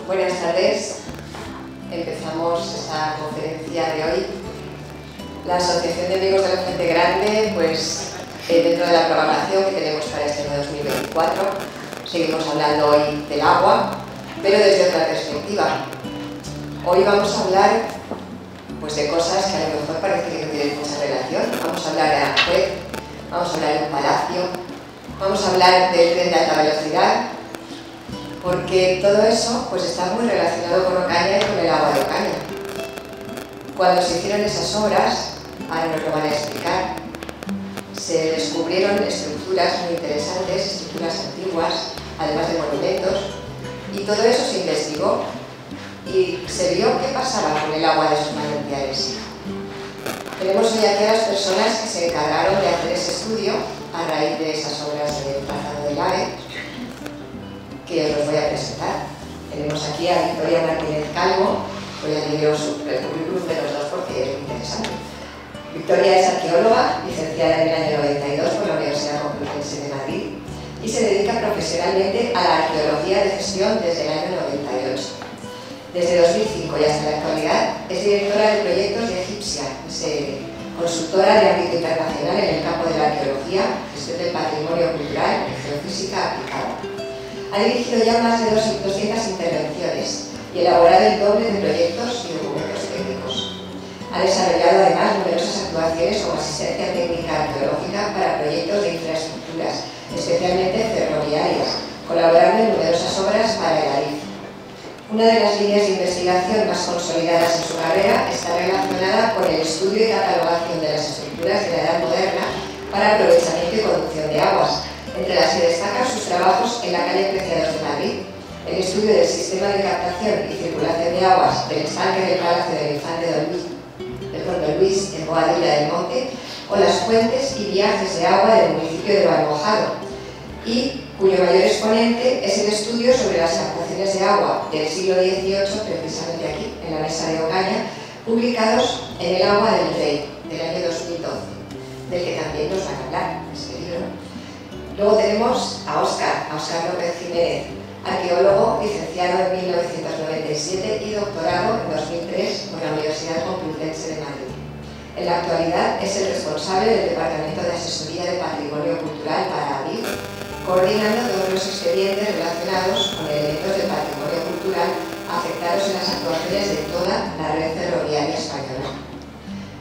Buenas tardes. Empezamos esta conferencia de hoy. La Asociación de Amigos de la Fuente Grande, pues dentro de la programación que tenemos para este año 2024, seguimos hablando hoy del agua, pero desde otra perspectiva. Hoy vamos a hablar pues, de cosas que a lo mejor parece que no tienen mucha relación. Vamos a hablar de Aranjuez, vamos a hablar de un palacio, vamos a hablar del tren de alta velocidad, porque todo eso pues, está muy relacionado con Ocaña y con el agua de Ocaña. Cuando se hicieron esas obras, ahora nos lo van a explicar, se descubrieron estructuras muy interesantes, estructuras antiguas, además de monumentos, y todo eso se investigó y se vio qué pasaba con el agua de esos manantiales. Tenemos hoy aquí a las personas que se encargaron de hacer ese estudio a raíz de esas obras del trazado del AVE, que os los voy a presentar. Tenemos aquí a Victoria Martínez Calvo. Voy a leer el currículum de los dos porque es muy interesante. Victoria es arqueóloga, licenciada en el año 92 por la Universidad Complutense de Madrid y se dedica profesionalmente a la arqueología de gestión desde el año 98. Desde 2005 y hasta la actualidad es directora de proyectos de Egipcia, consultora de ámbito internacional en el campo de la arqueología, gestión del patrimonio cultural y geofísica aplicada. Ha dirigido ya más de 200 intervenciones y elaborado el doble de proyectos y documentos técnicos. Ha desarrollado además numerosas actuaciones como asistencia técnica arqueológica para proyectos de infraestructuras, especialmente ferroviarias, colaborando en numerosas obras para el AIF. Una de las líneas de investigación más consolidadas en su carrera está relacionada con el estudio y catalogación de las estructuras de la Edad Moderna para aprovechamiento y conducción de aguas, entre las que destacan sus trabajos en la calle Preciados de Madrid, el estudio del sistema de captación y circulación de aguas del estanque del Palacio del Infante Don Luis en Boadilla del Monte, o las fuentes y viajes de agua del municipio de Valmojado, y cuyo mayor exponente es el estudio sobre las captaciones de agua del siglo XVIII, precisamente aquí, en la Mesa de Ocaña, publicados en El agua del Rey, del año 2012, del que también nos van a hablar, este libro. Luego tenemos a Óscar López Jiménez, arqueólogo, licenciado en 1997 y doctorado en 2003 por la Universidad Complutense de Madrid. En la actualidad es el responsable del Departamento de Asesoría de Patrimonio Cultural para AVIF, coordinando todos los expedientes relacionados con elementos del patrimonio cultural afectados en las actuaciones de toda la red ferroviaria española.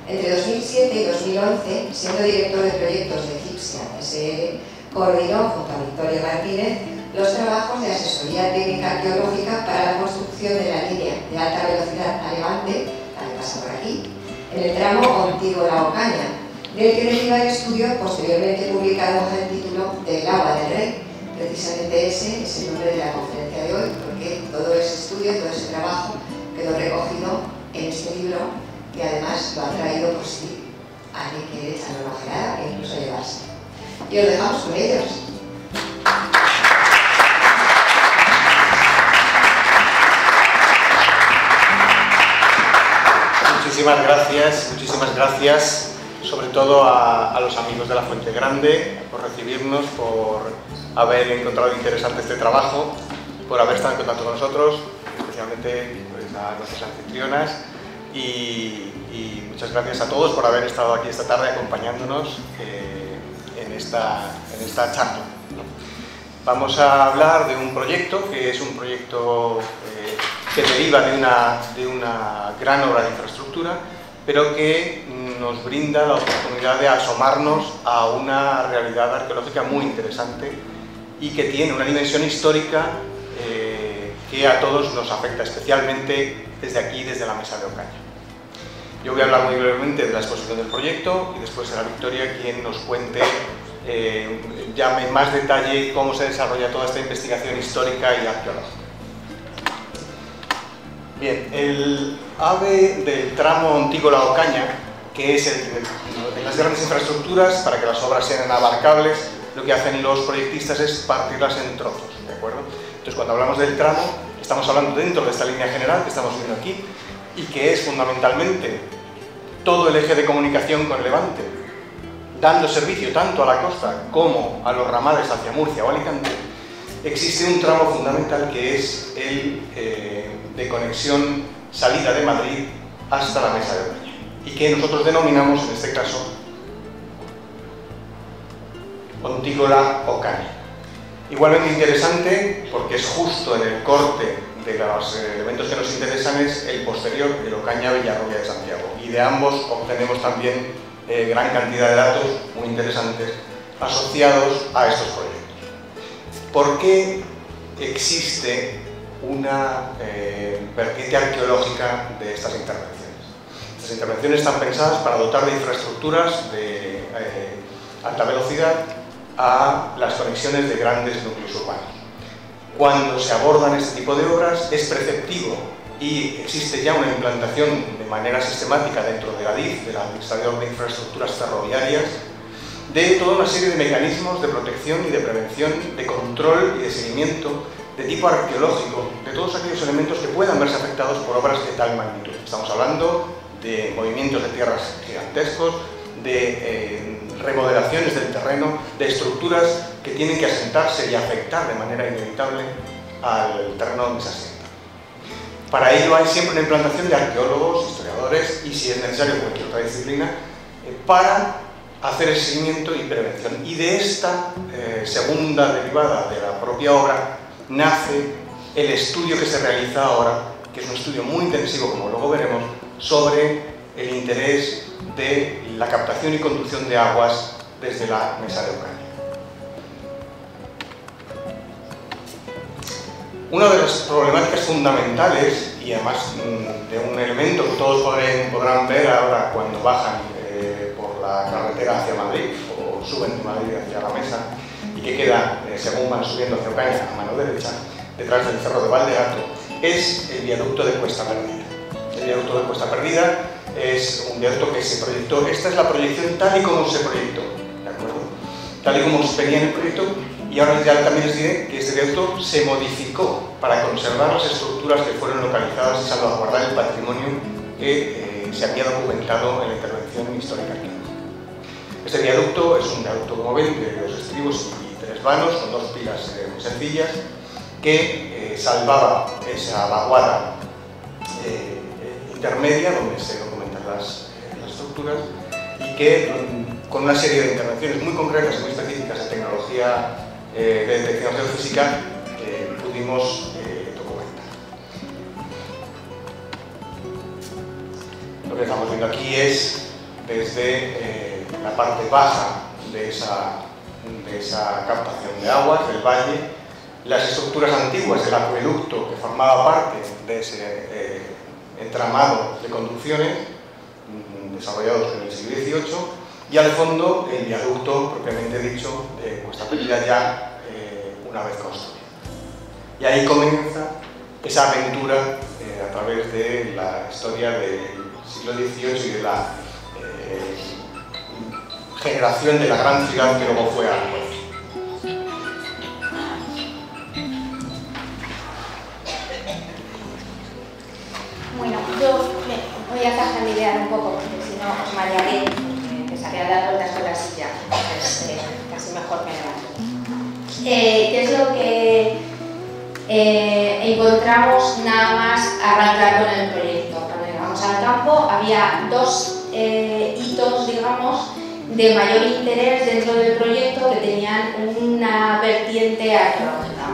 Entre 2007 y 2011, siendo director de proyectos de Egipcia SL, coordinó junto a Victoria Martínez los trabajos de asesoría técnica arqueológica para la construcción de la línea de alta velocidad a Levante, la que pasa por aquí, en el tramo Ontigo-La Ocaña, del que deriva el estudio posteriormente publicado bajo el título del agua del Rey. Precisamente ese es el nombre de la conferencia de hoy, porque todo ese estudio, todo ese trabajo quedó recogido en este libro, que además lo ha traído por si alguien quiere echarle una ojeada e incluso llevarse. Y os dejamos con ellos. Muchísimas gracias, sobre todo a los amigos de la Fuente Grande por recibirnos, por haber encontrado interesante este trabajo, por haber estado en contacto con nosotros, especialmente pues, a nuestras anfitrionas y muchas gracias a todos por haber estado aquí esta tarde acompañándonos en esta charla, ¿no? Vamos a hablar de un proyecto que es un proyecto que deriva de una gran obra de infraestructura, pero que nos brinda la oportunidad de asomarnos a una realidad arqueológica muy interesante y que tiene una dimensión histórica que a todos nos afecta, especialmente desde aquí, desde la Mesa de Ocaña. Yo voy a hablar muy brevemente de la exposición del proyecto y después será Victoria quien nos cuente ya en más detalle cómo se desarrolla toda esta investigación histórica y arqueológica. Bien, el AVE del tramo Ontigo-La Ocaña, que es de las grandes infraestructuras, para que las obras sean abarcables, lo que hacen los proyectistas es partirlas en trozos, ¿de acuerdo? Entonces, cuando hablamos del tramo, estamos hablando dentro de esta línea general que estamos viendo aquí, y que es fundamentalmente todo el eje de comunicación con Levante, dando servicio tanto a la costa como a los ramales hacia Murcia o Alicante, existe un tramo fundamental que es el de conexión salida de Madrid hasta la Mesa de Ocaña, y que nosotros denominamos, en este caso, Ontígola-Ocaña. Igualmente interesante, porque es justo en el corte de los elementos que nos interesan, es el posterior, el Ocaña-Villarrobia de Santiago, y de ambos obtenemos también gran cantidad de datos muy interesantes asociados a estos proyectos. ¿Por qué existe una vertiente arqueológica de estas intervenciones? Estas intervenciones están pensadas para dotar de infraestructuras de alta velocidad a las conexiones de grandes núcleos urbanos. Cuando se abordan este tipo de obras es preceptivo, y existe ya una implantación de manera sistemática dentro de la DIF, de la Administración de Infraestructuras Ferroviarias, de toda una serie de mecanismos de protección y de prevención, de control y de seguimiento de tipo arqueológico, de todos aquellos elementos que puedan verse afectados por obras de tal magnitud. Estamos hablando de movimientos de tierras gigantescos, de remodelaciones del terreno, de estructuras que tienen que asentarse y afectar de manera inevitable al terreno donde se asienta. Para ello hay siempre una implantación de arqueólogos, historiadores y, si es necesario, cualquier otra disciplina, para hacer el seguimiento y prevención. Y de esta segunda derivada de la propia obra nace el estudio que se realiza ahora, que es un estudio muy intensivo, como luego veremos, sobre el interés de la captación y conducción de aguas desde la Mesa de Ocaña. Una de las problemáticas fundamentales, y además de un elemento que todos podrán ver ahora cuando bajan por la carretera hacia Madrid o suben de Madrid hacia la Mesa, y que queda, según van subiendo hacia Ocaña, a mano derecha, detrás del cerro de Valdegato, es el viaducto de Cuesta Perdida. El viaducto de Cuesta Perdida es un viaducto que se proyectó. Esta es la proyección tal y como se proyectó, ¿de acuerdo? Tal y como se venía en el proyecto. Y ahora ya también les diré que este viaducto se modificó para conservar las estructuras que fueron localizadas y salvaguardar el patrimonio que se había documentado en la intervención histórica arqueológica. Este viaducto es un viaducto, como ven, de 2 estribos y 3 vanos, con 2 pilas muy sencillas, que salvaba esa vaguada intermedia donde se documentan las estructuras, y que con una serie de intervenciones muy concretas y muy específicas de tecnología de detección geofísica pudimos documentar. Lo que estamos viendo aquí es desde la parte baja de esa captación de aguas del valle, las estructuras antiguas del acueducto que formaba parte de ese entramado de conducciones desarrollados en el siglo XVIII, y al fondo el viaducto propiamente dicho de Cuesta Perdida, ya una vez construido. Y ahí comienza esa aventura a través de la historia del siglo XVIII y de la generación de la gran ciudad que luego fue Aranjuez. Bueno, yo voy a zarandear un poco, porque si no os marearé, empezaré a dar vueltas con la silla, entonces casi mejor me levanto. ¿Qué es lo que encontramos nada más arrancar con el proyecto? Cuando llegamos al campo había 2 hitos, digamos, de mayor interés dentro del proyecto que tenían una vertiente arqueológica.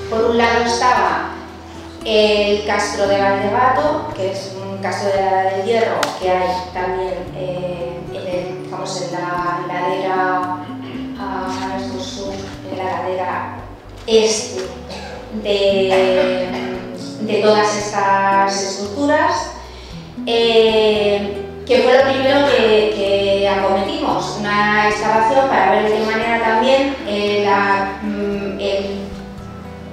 Por un lado estaba el Castro de Valdegato, que es un castro de la Edad del Hierro que hay también en la ladera en la ladera este de todas estas estructuras, que fue lo primero que acometimos, una excavación para ver de qué manera también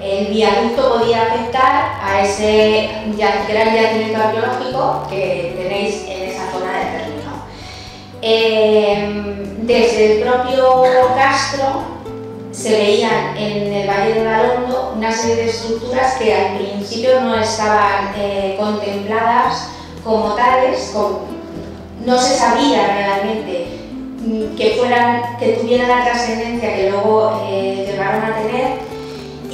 el viaducto podía afectar a ese gran yacimiento arqueológico que tenéis en esa zona determinada. Desde el propio castro se veían en el Valle de Galondo una serie de estructuras que al principio no estaban contempladas como tales, no se sabía realmente que tuvieran la trascendencia que luego llegaron a tener,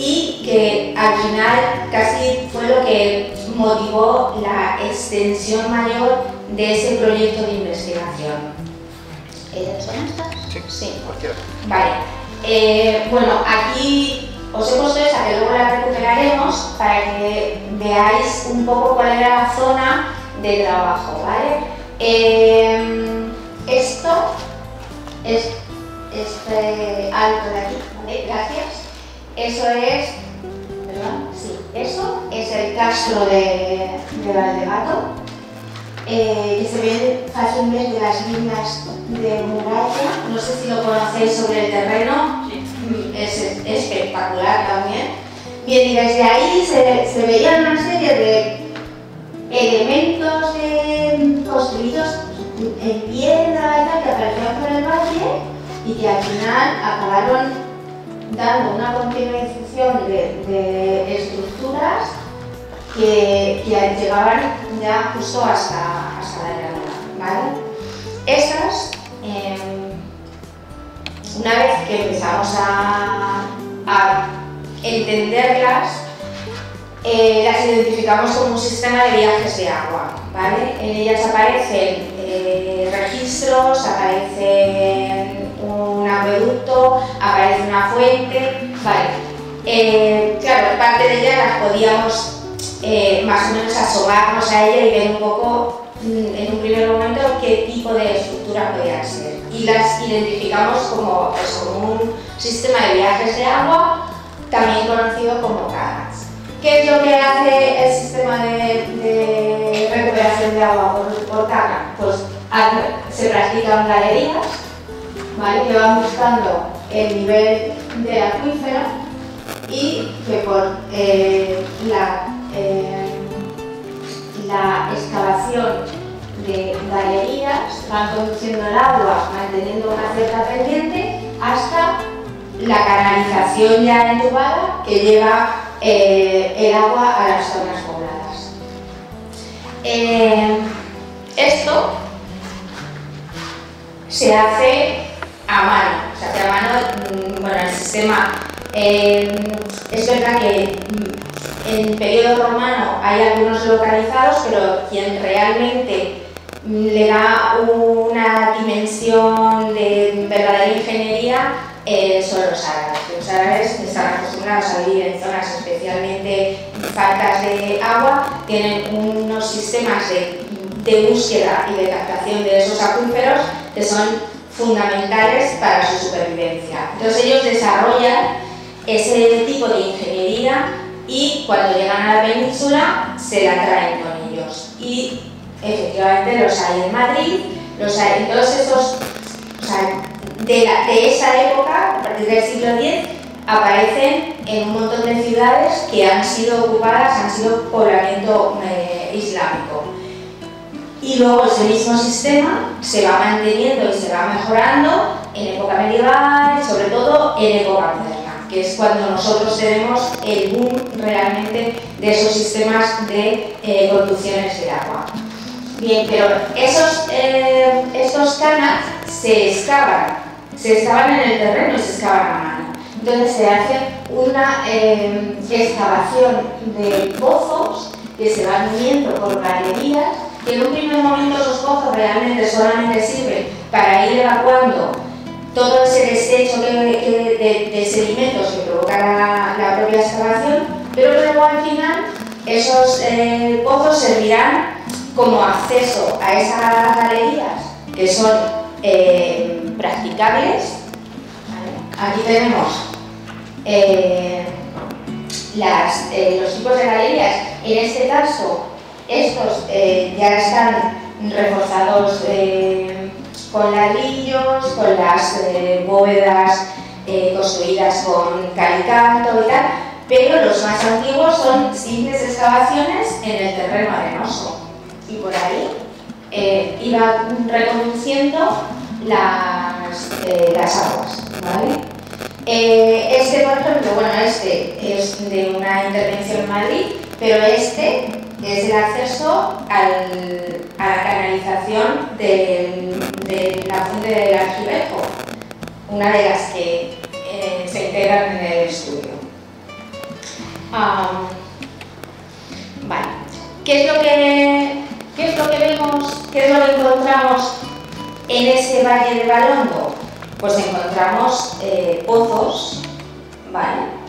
y que al final casi fue lo que motivó la extensión mayor de ese proyecto de investigación. ¿Son estas? Sí, cualquiera. Vale. Bueno, aquí os he puesto esa que luego la recuperaremos para que veáis un poco cuál era la zona de trabajo, ¿vale? Esto es este alto de aquí, ¿vale? Gracias. Eso es, perdón, sí, eso es el castro de Valdegato, que se ven fácilmente las líneas de muralla. No sé si lo conocéis sobre el terreno, es espectacular también. Bien, y desde ahí se veían una serie de elementos construidos en piedra y tal, que aparecían por el valle y que al final acabaron dando una continuación de estructuras que llegaban ya justo hasta la llanura, ¿vale? Estas, una vez que empezamos a entenderlas, las identificamos como un sistema de viajes de agua, ¿vale? En ellas aparecen registros, aparece un acueducto, aparece una fuente, ¿vale? Claro, parte de ellas las podíamos más o menos asomarnos a ella y ver un poco en un primer momento qué tipo de estructura podían ser. Y las identificamos como un sistema de viajes de agua, también conocido como canals. ¿Qué es lo que hace el sistema de recuperación de agua por canal? Pues se practican galerías, ¿vale? Que van buscando el nivel del acuífero y que por la excavación de galerías van conduciendo el agua, manteniendo una cierta pendiente hasta la canalización ya entubada que lleva el agua a las zonas pobladas. Esto se hace a mano, bueno, el sistema es verdad que en periodo romano hay algunos localizados, pero quien realmente le da una dimensión de verdadera ingeniería son los árabes. Los árabes están acostumbrados a vivir en zonas especialmente faltas de agua, tienen unos sistemas de búsqueda y de captación de esos acuíferos que son fundamentales para su supervivencia. Entonces ellos desarrollan ese tipo de ingeniería y cuando llegan a la península se la traen con ellos. Y efectivamente los hay en Madrid, los hay en todos esos, o sea, de esa época, a partir del siglo X, aparecen en un montón de ciudades que han sido ocupadas, han sido poblamiento islámico. Y luego ese mismo sistema se va manteniendo y se va mejorando en época medieval, sobre todo en época moderna, que es cuando nosotros tenemos el boom realmente de esos sistemas de conducciones de agua. Bien, pero estos canals se excavan en el terreno y se excavan a mano. Entonces se hace una excavación de pozos que se van uniendo por galerías, que en un primer momento esos pozos realmente solamente sirven para ir evacuando todo ese desecho de sedimentos que provoca la propia excavación, pero luego al final esos pozos servirán como acceso a esas galerías que son practicables. Aquí tenemos los tipos de galerías. En este caso, estos ya están reforzados con ladrillos, con las bóvedas construidas con cal y canto y tal, pero los más antiguos son simples excavaciones en el terreno arenoso. Y por ahí iba reconduciendo las aguas, ¿vale? Este, por ejemplo, bueno, este es de una intervención en Madrid, pero este es el acceso a la canalización de la fuente del Argivejo, una de las que se integran en el estudio. Vale. ¿Qué es lo que vemos, qué es lo que encontramos en ese valle de Balondo? Pues encontramos pozos, ¿vale?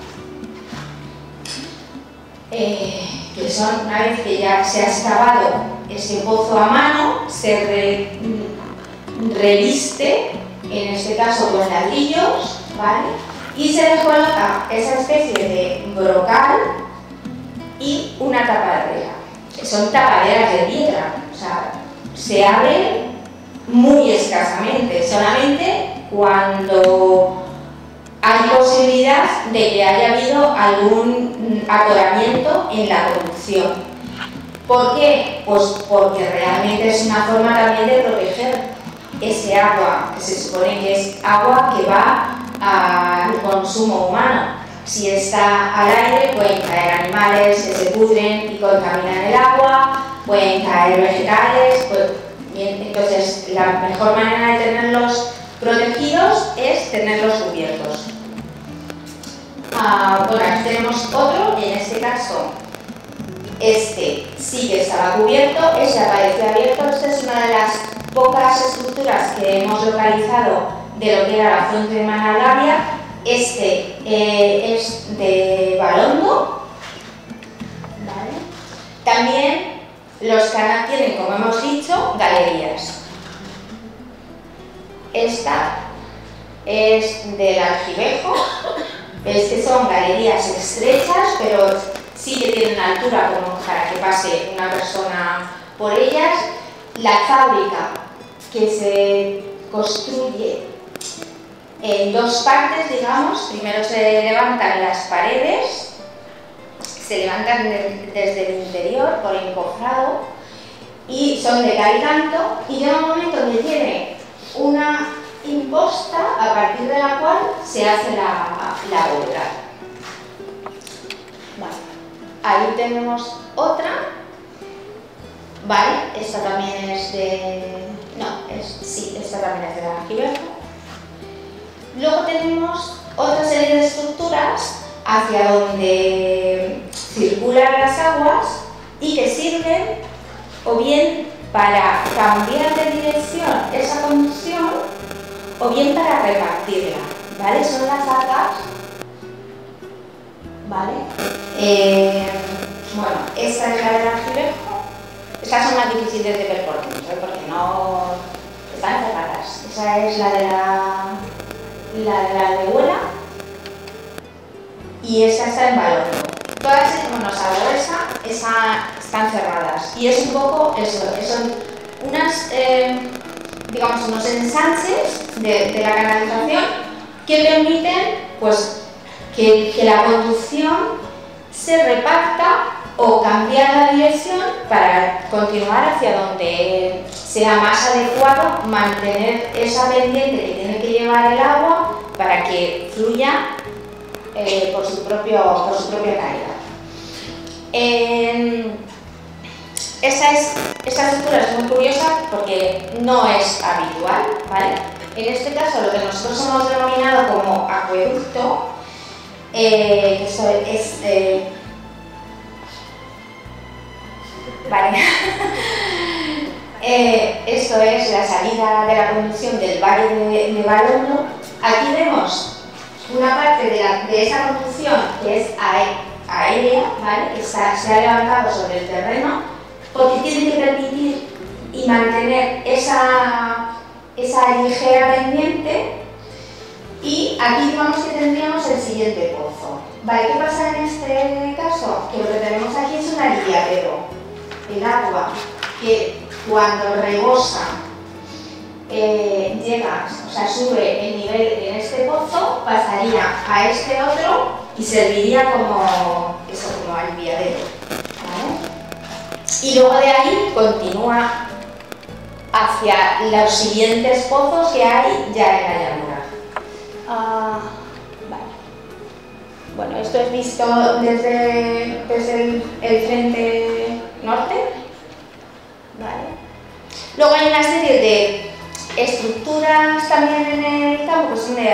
Que son, una vez que ya se ha excavado ese pozo a mano, se reviste, en este caso con ladrillos, ¿vale? Y se le coloca esa especie de brocal y una tapadera. Son tapaderas de piedra, o sea, se abren muy escasamente, solamente cuando hay posibilidad de que haya habido algún atoramiento en la conducción. ¿Por qué? Pues porque realmente es una forma también de proteger ese agua, que se supone que es agua que va al consumo humano. Si está al aire, pueden caer animales que se pudren y contaminan el agua, pueden caer vegetales. Bien, entonces, la mejor manera de tenerlos protegidos es tenerlos cubiertos. Bueno, aquí tenemos otro, en este caso, este sí que estaba cubierto, este aparece abierto. Esta es una de las pocas estructuras que hemos localizado de lo que era la fuente de Managavia. Este es de Balondo, ¿vale? También los canales tienen, como hemos dicho, galerías. Esta es del Argivejo. Veis que son galerías estrechas, pero sí que tienen altura como para que pase una persona por ellas. La fábrica, que se construye en dos partes, digamos. Primero se levantan las paredes, se levantan desde el interior por encofrado y son de cal y canto, y llega un momento que tiene una imposta a partir de la cual se hace la obra. Vale. Ahí tenemos otra. Vale, esta también es de... No, sí, esta también es de Argivejo. Luego tenemos otra serie de estructuras hacia donde circulan las aguas y que sirven o bien para cambiar de dirección esa conducción o bien para repartirla, ¿vale? Son las arcas, ¿vale? Bueno, esta es la de Argivejo. Estas son más difíciles de ver por dentro, porque no están cerradas. Esa es la de la Aldehuela y esta está en Balondo. Todas, bueno, salvo esa están cerradas. Y es un poco eso, son unas, digamos, unos ensanches de la canalización que permiten, pues, que la conducción se reparta o cambiar la dirección para continuar hacia donde sea más adecuado mantener esa pendiente que tiene que llevar el agua para que fluya por su propia caída. Esta estructura es muy curiosa porque no es habitual, ¿vale? En este caso, lo que nosotros hemos denominado como acueducto, que eso es... vale. Esto es la salida de la conducción del valle de Balondo. Aquí vemos una parte de esa conducción que es aérea, ¿vale? Que se ha levantado sobre el terreno, porque tiene que permitir y mantener esa ligera pendiente. Y aquí digamos que tendríamos el siguiente pozo. ¿Vale? ¿Qué pasa en este caso? Que lo que tenemos aquí es un aliviadero. El agua que cuando rebosa llega, o sea, sube el nivel en este pozo, pasaría a este otro y serviría como aliviadero, ¿vale? Y luego de ahí continúa hacia los siguientes pozos que hay ya en la llanura. Vale. Bueno, esto es visto desde el frente norte. Vale. Luego hay una serie de estructuras también en el campo que son de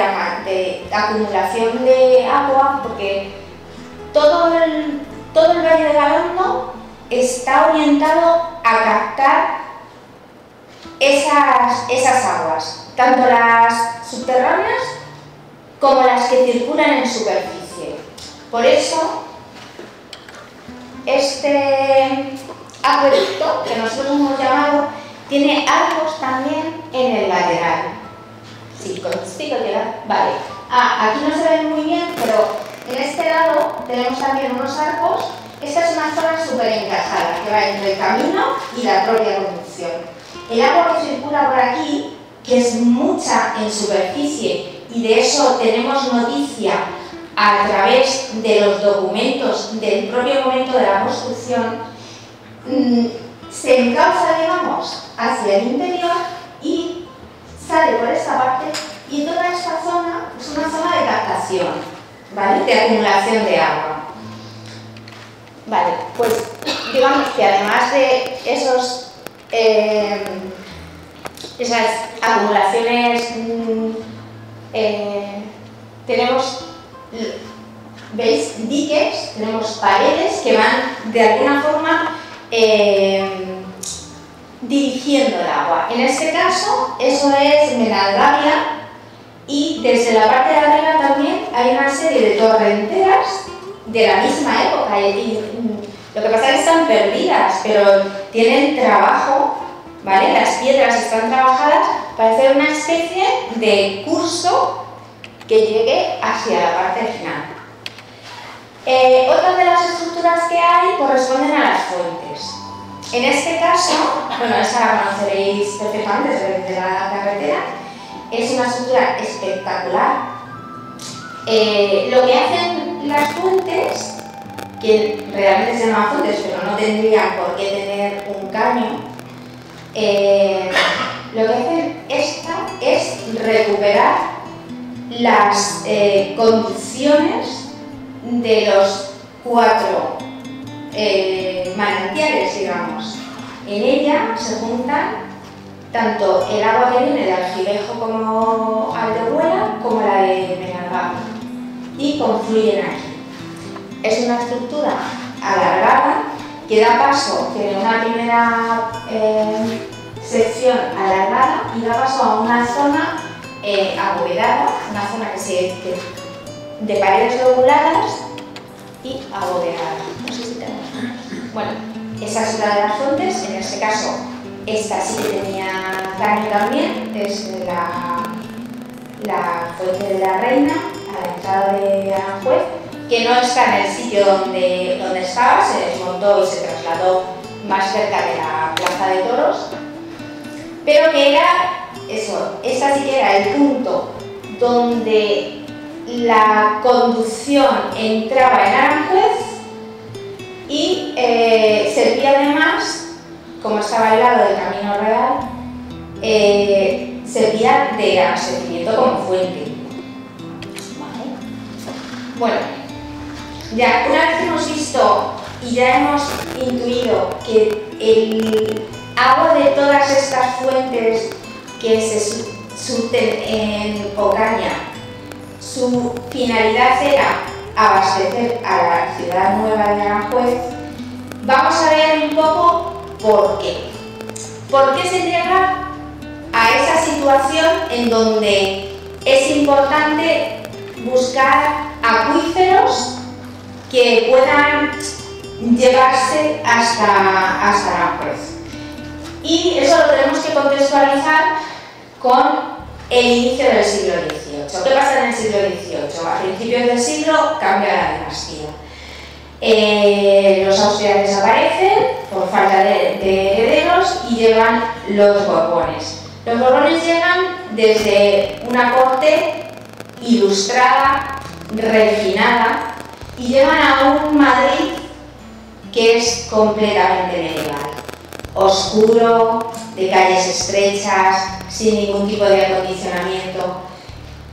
acumulación de agua, porque todo el Valle de Galondo está orientado a captar esas aguas, tanto las subterráneas como las que circulan en superficie. Por eso, este acueducto, que nosotros hemos llamado, tiene arcos también en el lateral. Sí, explico que vale. Aquí no se ve muy bien, pero en este lado tenemos también unos arcos. Esta es una zona súper encajada, que va entre el camino y la propia conducción. El agua que circula por aquí, que es mucha en superficie, y de eso tenemos noticia a través de los documentos del propio momento de la construcción, se encauza, digamos, hacia el interior y sale por esta parte, y toda esta zona es una zona de captación, ¿vale? De acumulación de agua. Vale, pues digamos que además de esas acumulaciones, tenemos, ¿veis? Diques, tenemos paredes que van de alguna forma dirigiendo el agua. En este caso, eso es Menalgavia, y desde la parte de arriba también hay una serie de torrenteras de la misma época. Lo que pasa es que están perdidas, pero tienen trabajo, ¿vale? Las piedras están trabajadas para hacer una especie de curso que llegue hacia la parte final. Otras de las estructuras que hay corresponden a las fuentes. En este caso, bueno, esa la conoceréis perfectamente desde la carretera, es una estructura espectacular. Lo que hacen las fuentes, que realmente se llaman fuentes, pero no tendrían por qué tener un caño, lo que hacen es recuperar las conducciones de los 4 manantiales, digamos. En ella se juntan tanto el agua que viene de Algilejo como Aldehuela como la de Menalgavia, y confluyen aquí. Es una estructura alargada que da paso, tiene una primera sección alargada y da paso a una zona abovedada, una zona de paredes lobuladas y abovedada. No sé si tenemos. Bueno, esa es una de las fuentes. En este caso, esta sí que tenía caño también, es la fuente de la Reina, a la entrada de Aranjuez, que no está en el sitio donde estaba, se desmontó y se trasladó más cerca de la Plaza de Toros, pero que era eso, esta sí que era el punto donde la conducción entraba en Aranjuez y servía además, como estaba al lado del Camino Real, servía de abastecimiento como fuente. ¿Vale? Bueno, ya una vez que hemos visto y ya hemos intuido que el agua de todas estas fuentes que se surten en Ocaña, su finalidad era abastecer a la ciudad nueva de Aranjuez, vamos a ver un poco por qué. ¿Por qué se llega a esa situación en donde es importante buscar acuíferos que puedan llevarse hasta Aranjuez? Y eso lo tenemos que contextualizar con el inicio del siglo XVIII. ¿Qué pasa en el siglo XVIII? A principios del siglo cambia la dinastía. Los Austrias desaparecen por falta de herederos y llegan los Borbones. Los Borbones llegan desde una corte ilustrada, refinada, y llegan a un Madrid que es completamente medieval, oscuro, de calles estrechas, sin ningún tipo de acondicionamiento,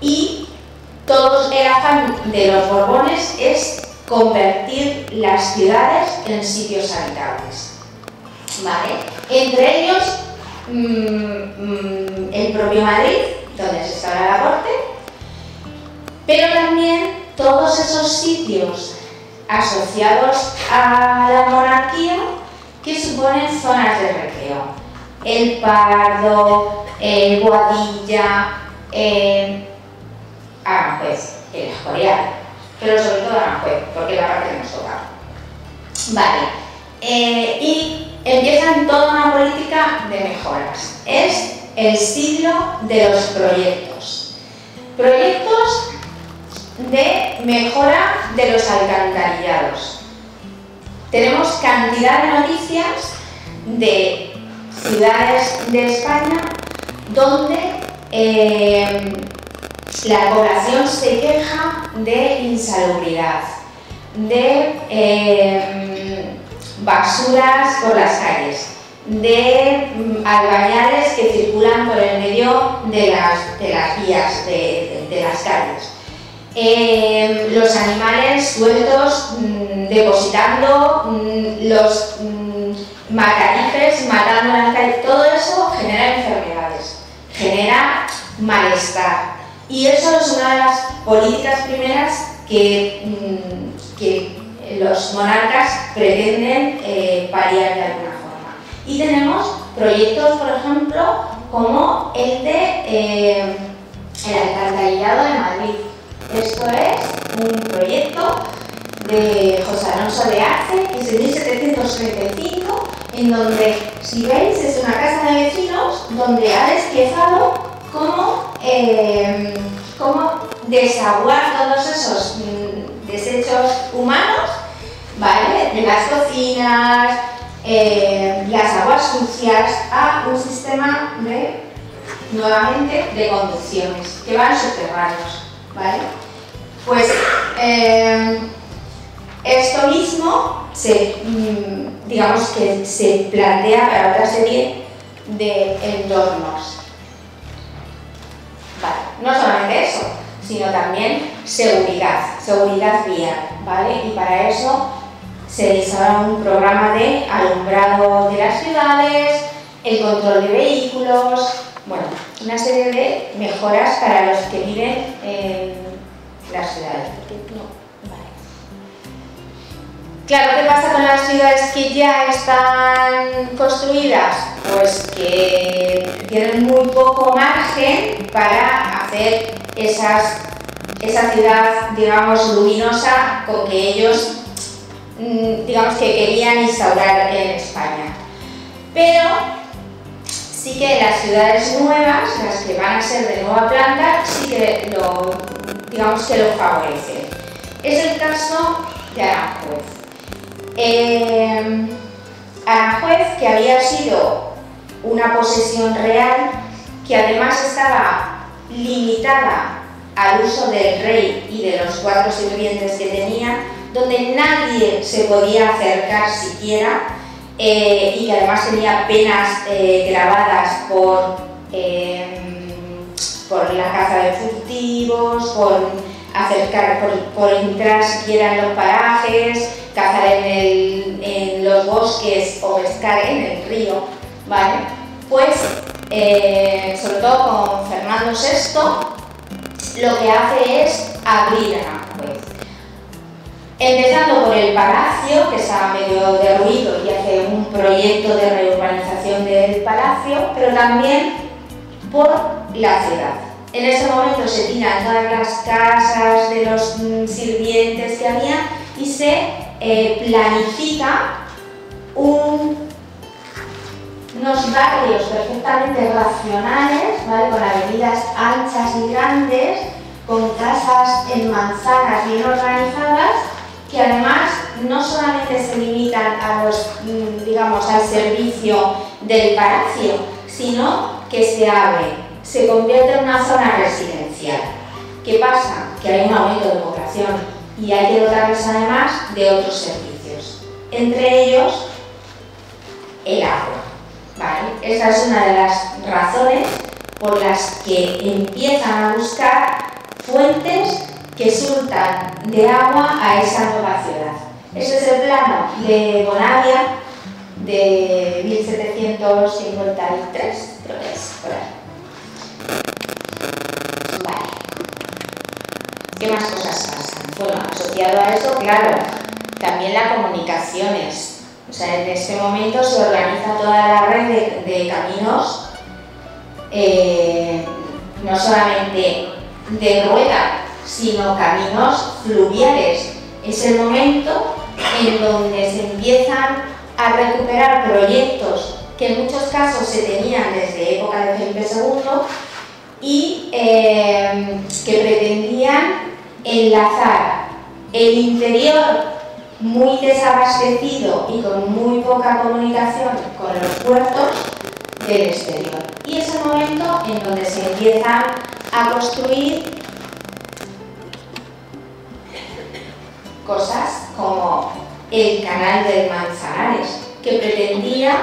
y todo el afán de los Borbones es convertir las ciudades en sitios habitables, ¿vale? Entre ellos el propio Madrid, donde se instala la corte, pero también todos esos sitios asociados a la monarquía que suponen zonas de recreo. El Pardo, Boadilla, Aranjuez, el Escorial, pero sobre todo Aranjuez, porque es la parte que nos toca. Vale. Y empiezan toda una política de mejoras. Es el siglo de los proyectos. Proyectos de mejora de los alcantarillados. Tenemos cantidad de noticias de ciudades de España donde la población se queja de insalubridad, de basuras por las calles, de albañales que circulan por el medio de las vías de las calles, los animales sueltos depositando, los macarifes matando en las calles. Todo eso genera enfermedades, genera malestar, y eso es una de las políticas primeras que los monarcas pretenden paliar de alguna forma. Y tenemos proyectos, por ejemplo, como el de el alcantarillado de Madrid. Esto es un proyecto de José Alonso de Arce, que es de 1735, en donde, si veis, es una casa de vecinos donde ha despiezado cómo desaguar todos esos desechos humanos, ¿vale?, de las cocinas, las aguas sucias, a un sistema nuevamente de conducciones que van subterráneos, ¿vale? Pues esto mismo digamos que se plantea para otra serie de entornos. Vale, no solamente eso, sino también seguridad vial, ¿vale? Y para eso se diseña un programa de alumbrado de las ciudades, el control de vehículos, bueno, una serie de mejoras para los que viven en las ciudades. Vale. Claro, ¿qué pasa con las ciudades que ya están construidas? Pues que tienen muy poco margen para hacer esa ciudad, digamos, luminosa con que ellos, digamos, que querían instaurar en España. Pero sí que las ciudades nuevas, las que van a ser de nueva planta, sí que digamos que lo favorecen. Es el caso de Aranjuez. Aranjuez, que había sido una posesión real, que además estaba limitada al uso del rey y de los 4 sirvientes que tenía, donde nadie se podía acercar siquiera, y que además tenía penas grabadas por la caza de furtivos, por entrar siquiera en los parajes, cazar en los bosques o pescar en el río, ¿vale? Pues, sobre todo con Fernando VI, lo que hace es abrir Aranjuez. Empezando por el palacio, que está medio derruido y hace un proyecto de reurbanización del palacio, pero también por la ciudad. En ese momento se tiran todas las casas de los sirvientes que había y se planifica unos barrios perfectamente racionales, ¿vale?, con avenidas anchas y grandes, con casas en manzanas bien organizadas, que además no solamente se limitan a digamos, al servicio del palacio, sino que se convierte en una zona residencial. ¿Qué pasa? Que hay un aumento de población y hay que dotarles además de otros servicios, entre ellos el agua, ¿vale? Esa es una de las razones por las que empiezan a buscar fuentes que surtan de agua a esa nueva ciudad. Ese es el plano de Bonavia de 1753, creo que es, por ahí. Vale. ¿Qué más cosas pasan? Bueno, asociado a eso, claro, también las comunicaciones. O sea, en este momento se organiza toda la red de caminos, no solamente de rueda, sino caminos fluviales. Es el momento en donde se empiezan a recuperar proyectos que en muchos casos se tenían desde época de Felipe II y que pretendían enlazar el interior muy desabastecido y con muy poca comunicación con los puertos del exterior. Y es el momento en donde se empiezan a construir cosas como el canal del Manzanares, que pretendía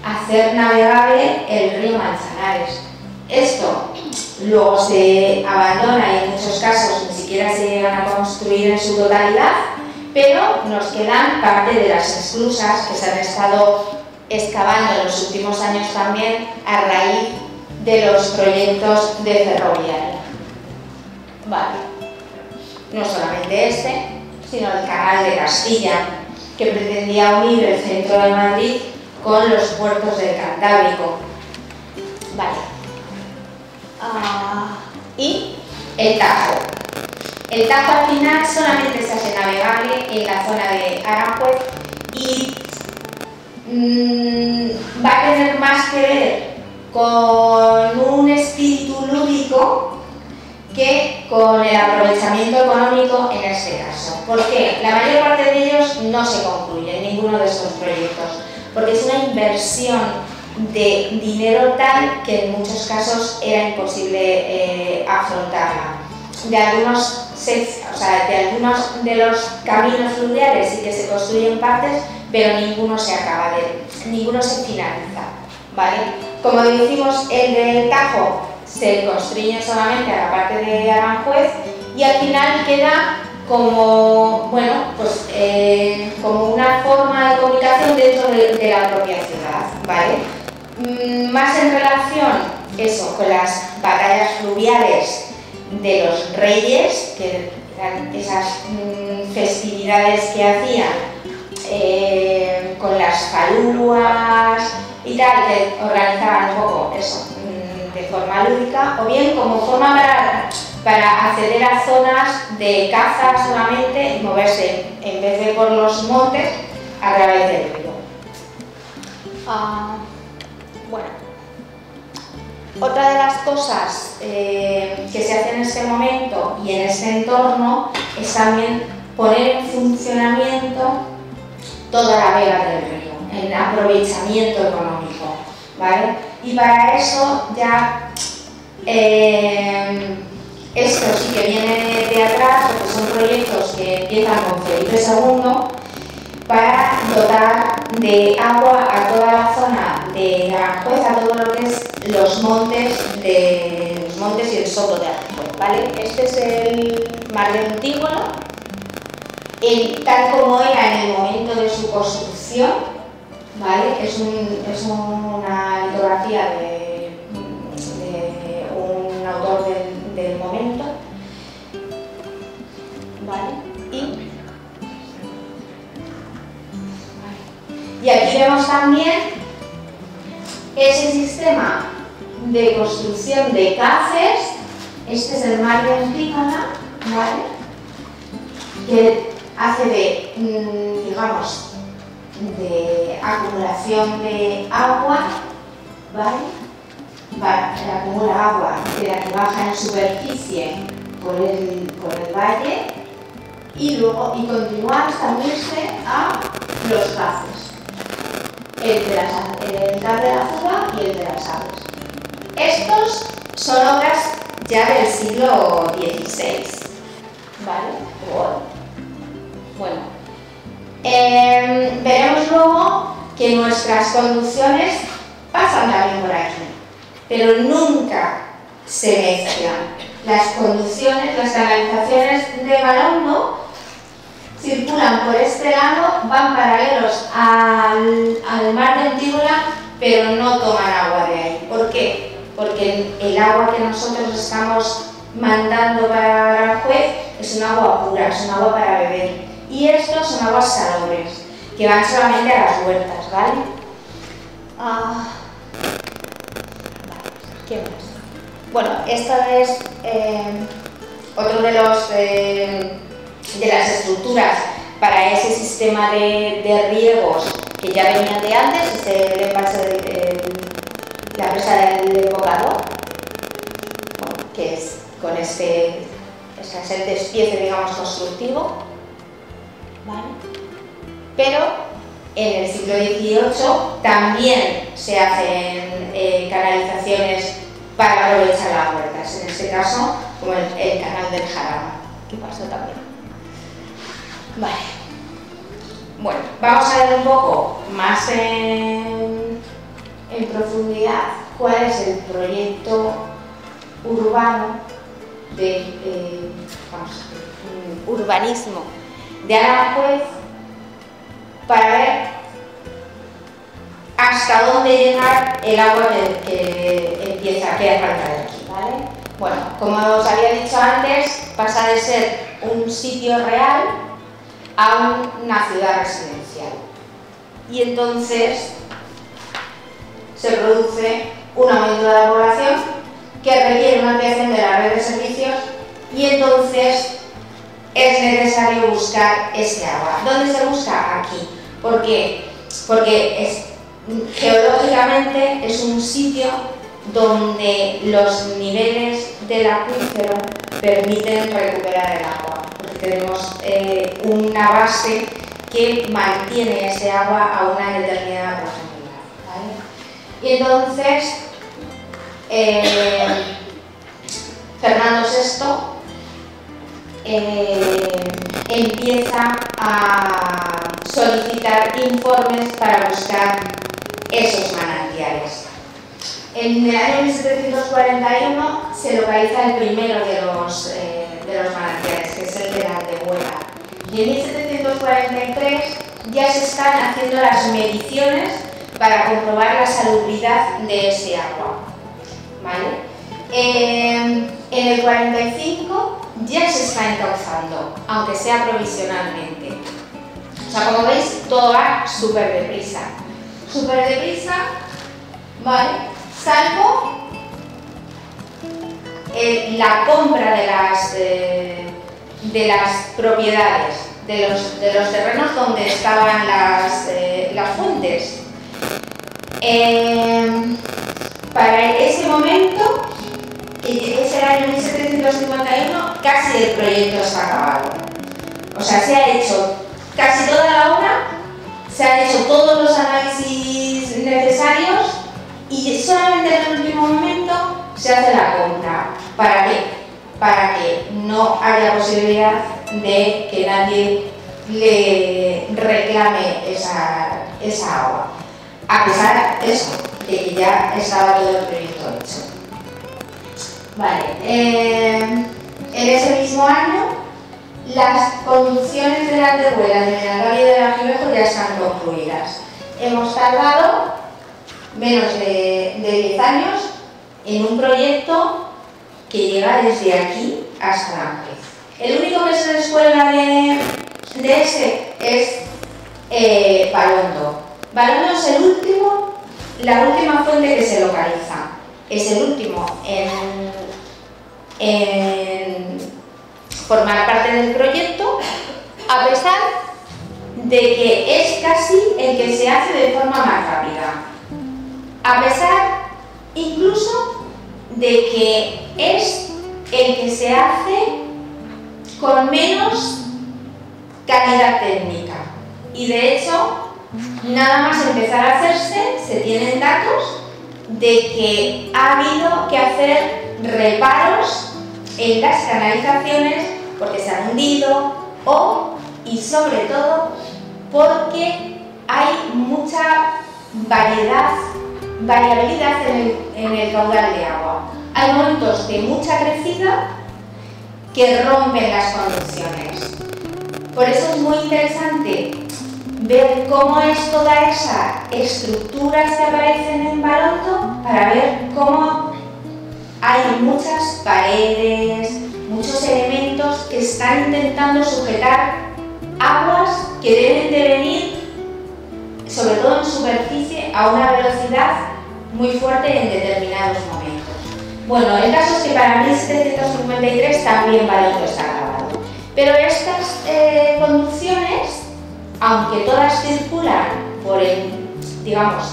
hacer navegable el río Manzanares. Esto luego se abandona y en muchos casos ni siquiera se llegan a construir en su totalidad, pero nos quedan parte de las esclusas que se han estado excavando en los últimos años también a raíz de los proyectos de ferroviaria. Vale. No solamente este, sino el canal de Castilla, que pretendía unir el centro de Madrid con los puertos del Cantábrico. Vale. Y el Tajo. El Tajo al final solamente se hace navegable en la zona de Aranjuez y va a tener más que ver con un espíritu lúdico que con el aprovechamiento económico en este caso. ¿Por qué? La mayor parte de ellos no se concluye, ninguno de estos proyectos, porque es una inversión de dinero tal que en muchos casos era imposible afrontarla. De algunos de los caminos fluviales sí que se construyen partes, pero ninguno se acaba ninguno se finaliza, ¿vale? Como decimos, el del Tajo se construye solamente a la parte de Aranjuez y al final queda como, bueno, pues como una forma de comunicación dentro de la propia ciudad, ¿vale? Más en relación eso, con las batallas fluviales de los reyes, que eran esas festividades que hacían con las falúas y tal, que organizaban un poco eso de forma lúdica, o bien como forma para acceder a zonas de caza solamente y moverse en vez de por los montes a través del río. Bueno, otra de las cosas que se hace en este momento y en este entorno es también poner en funcionamiento toda la vega del río, en aprovechamiento económico, ¿vale? Y para eso ya esto sí que viene de atrás, porque son proyectos que empiezan con Felipe II para dotar de agua a toda la zona de Aranjuez, a todo lo que es los montes y el soto de Aranjuez, ¿vale? Este es el mar del Antígono, tal como era en el momento de su construcción, ¿vale? Es una litografía de un autor del momento, ¿vale? Y aquí vemos también ese sistema de construcción de cafés. Este es el mar de Antígona, ¿vale? Que hace de, digamos, de acumulación de agua, ¿vale? Acumula agua de la que baja en superficie por el valle y continúa hasta unirse a los cafés. El Caf de la Fuga y el de las Aves. Estos son obras ya del siglo XVI, ¿vale? Bueno, veremos luego que nuestras conducciones pasan también por aquí, pero nunca se mezclan. Las conducciones, las canalizaciones de Balondo circulan por este lado, van paralelos al mar de Antígona, pero no toman agua de ahí. ¿Por qué? Porque el agua que nosotros estamos mandando para Aranjuez es un agua pura, es un agua para beber. y estos son aguas salobres, que van solamente a las huertas, ¿vale? Vale, ¿qué más? Bueno, esto es otro de las estructuras para ese sistema de riegos que ya venían de antes, es el envase la presa del embocador, bueno, que es con es el despiece, digamos, constructivo, ¿vale? Pero en el siglo XVIII también se hacen canalizaciones para aprovechar las huertas, en este caso como el canal del Jarama, que pasó también. Vale. Bueno, vamos a ver un poco más en profundidad cuál es el proyecto urbano urbanismo de Aranjuez, para ver hasta dónde llega el agua que empieza, que arranca de aquí, ¿vale? Bueno, como os había dicho antes, pasa de ser un sitio real a una ciudad residencial. Y entonces se produce un aumento de la población que requiere una ampliación de la red de servicios, y entonces es necesario buscar ese agua. ¿Dónde se busca? Aquí. ¿Por qué? Porque geológicamente es un sitio donde los niveles del acuífero permiten recuperar el agua, porque tenemos una base que mantiene ese agua a una determinada profundidad, ¿vale? Y entonces Fernando VI empieza a solicitar informes para buscar esos manantiales. En el año 1741 se localiza el primero de los manantiales, que es el de la Antehuela. Y en 1743 ya se están haciendo las mediciones para comprobar la salubridad de ese agua, ¿vale? En el 45 ya se está encauzando, aunque sea provisionalmente. O sea, como veis, todo va súper deprisa. Súper deprisa, ¿vale? Salvo la compra de las propiedades, de los terrenos donde estaban las fuentes. Para ese momento, ese era el año 1751, casi el proyecto está acabado. O sea, se ha hecho casi toda la obra, se han hecho todos los análisis necesarios y solamente en el último momento se hace la compra. ¿Para qué? Para que no haya posibilidad de que nadie le reclame esa agua. A pesar de eso, de que ya estaba todo el proyecto hecho. Vale, en ese mismo año las conducciones de la Antehuela de Menalgabia y de Lajivejo ya están concluidas. Hemos tardado menos de 10 años en un proyecto que llega desde aquí hasta Aranjuez. El único que se descuelga de ese es Balondo. Balondo es la última fuente que se localiza. Es el último en formar parte del proyecto, a pesar de que es casi el que se hace de forma más rápida. A pesar incluso de que es el que se hace con menos calidad técnica. Y de hecho, nada más empezar a hacerse, se tienen datos de que ha habido que hacer reparos en las canalizaciones porque se han hundido y sobre todo porque hay mucha variabilidad en el caudal de agua. Hay momentos de mucha crecida que rompen las condiciones. Por eso es muy interesante ver cómo es toda esa estructuras que aparecen en Balondo, para ver cómo hay muchas paredes, muchos elementos que están intentando sujetar aguas que deben de venir, sobre todo en superficie, a una velocidad muy fuerte en determinados momentos. Bueno, el caso es que para 1753 también Barondo está grabado. Pero estas conducciones, aunque todas circulan por digamos,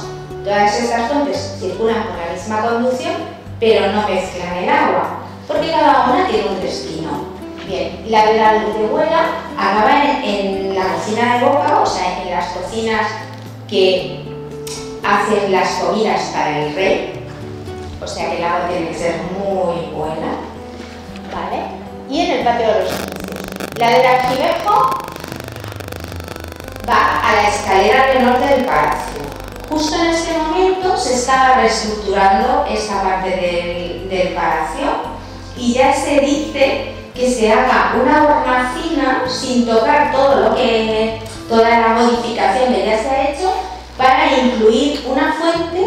todas estas fuentes circulan por la misma conducción, pero no mezclan el agua, porque cada una tiene un destino. Bien, la de la Aldehuela acaba en la cocina de boca, o sea, en las cocinas que hacen las comidas para el rey, o sea que el agua tiene que ser muy buena, ¿vale? Y en el patio de los egipcios. La del Aljibejo va a la escalera del norte del palacio. Justo en este momento se estaba reestructurando esta parte del palacio y ya se dice que se haga una hornacina sin tocar toda la modificación que ya se ha hecho, para incluir una fuente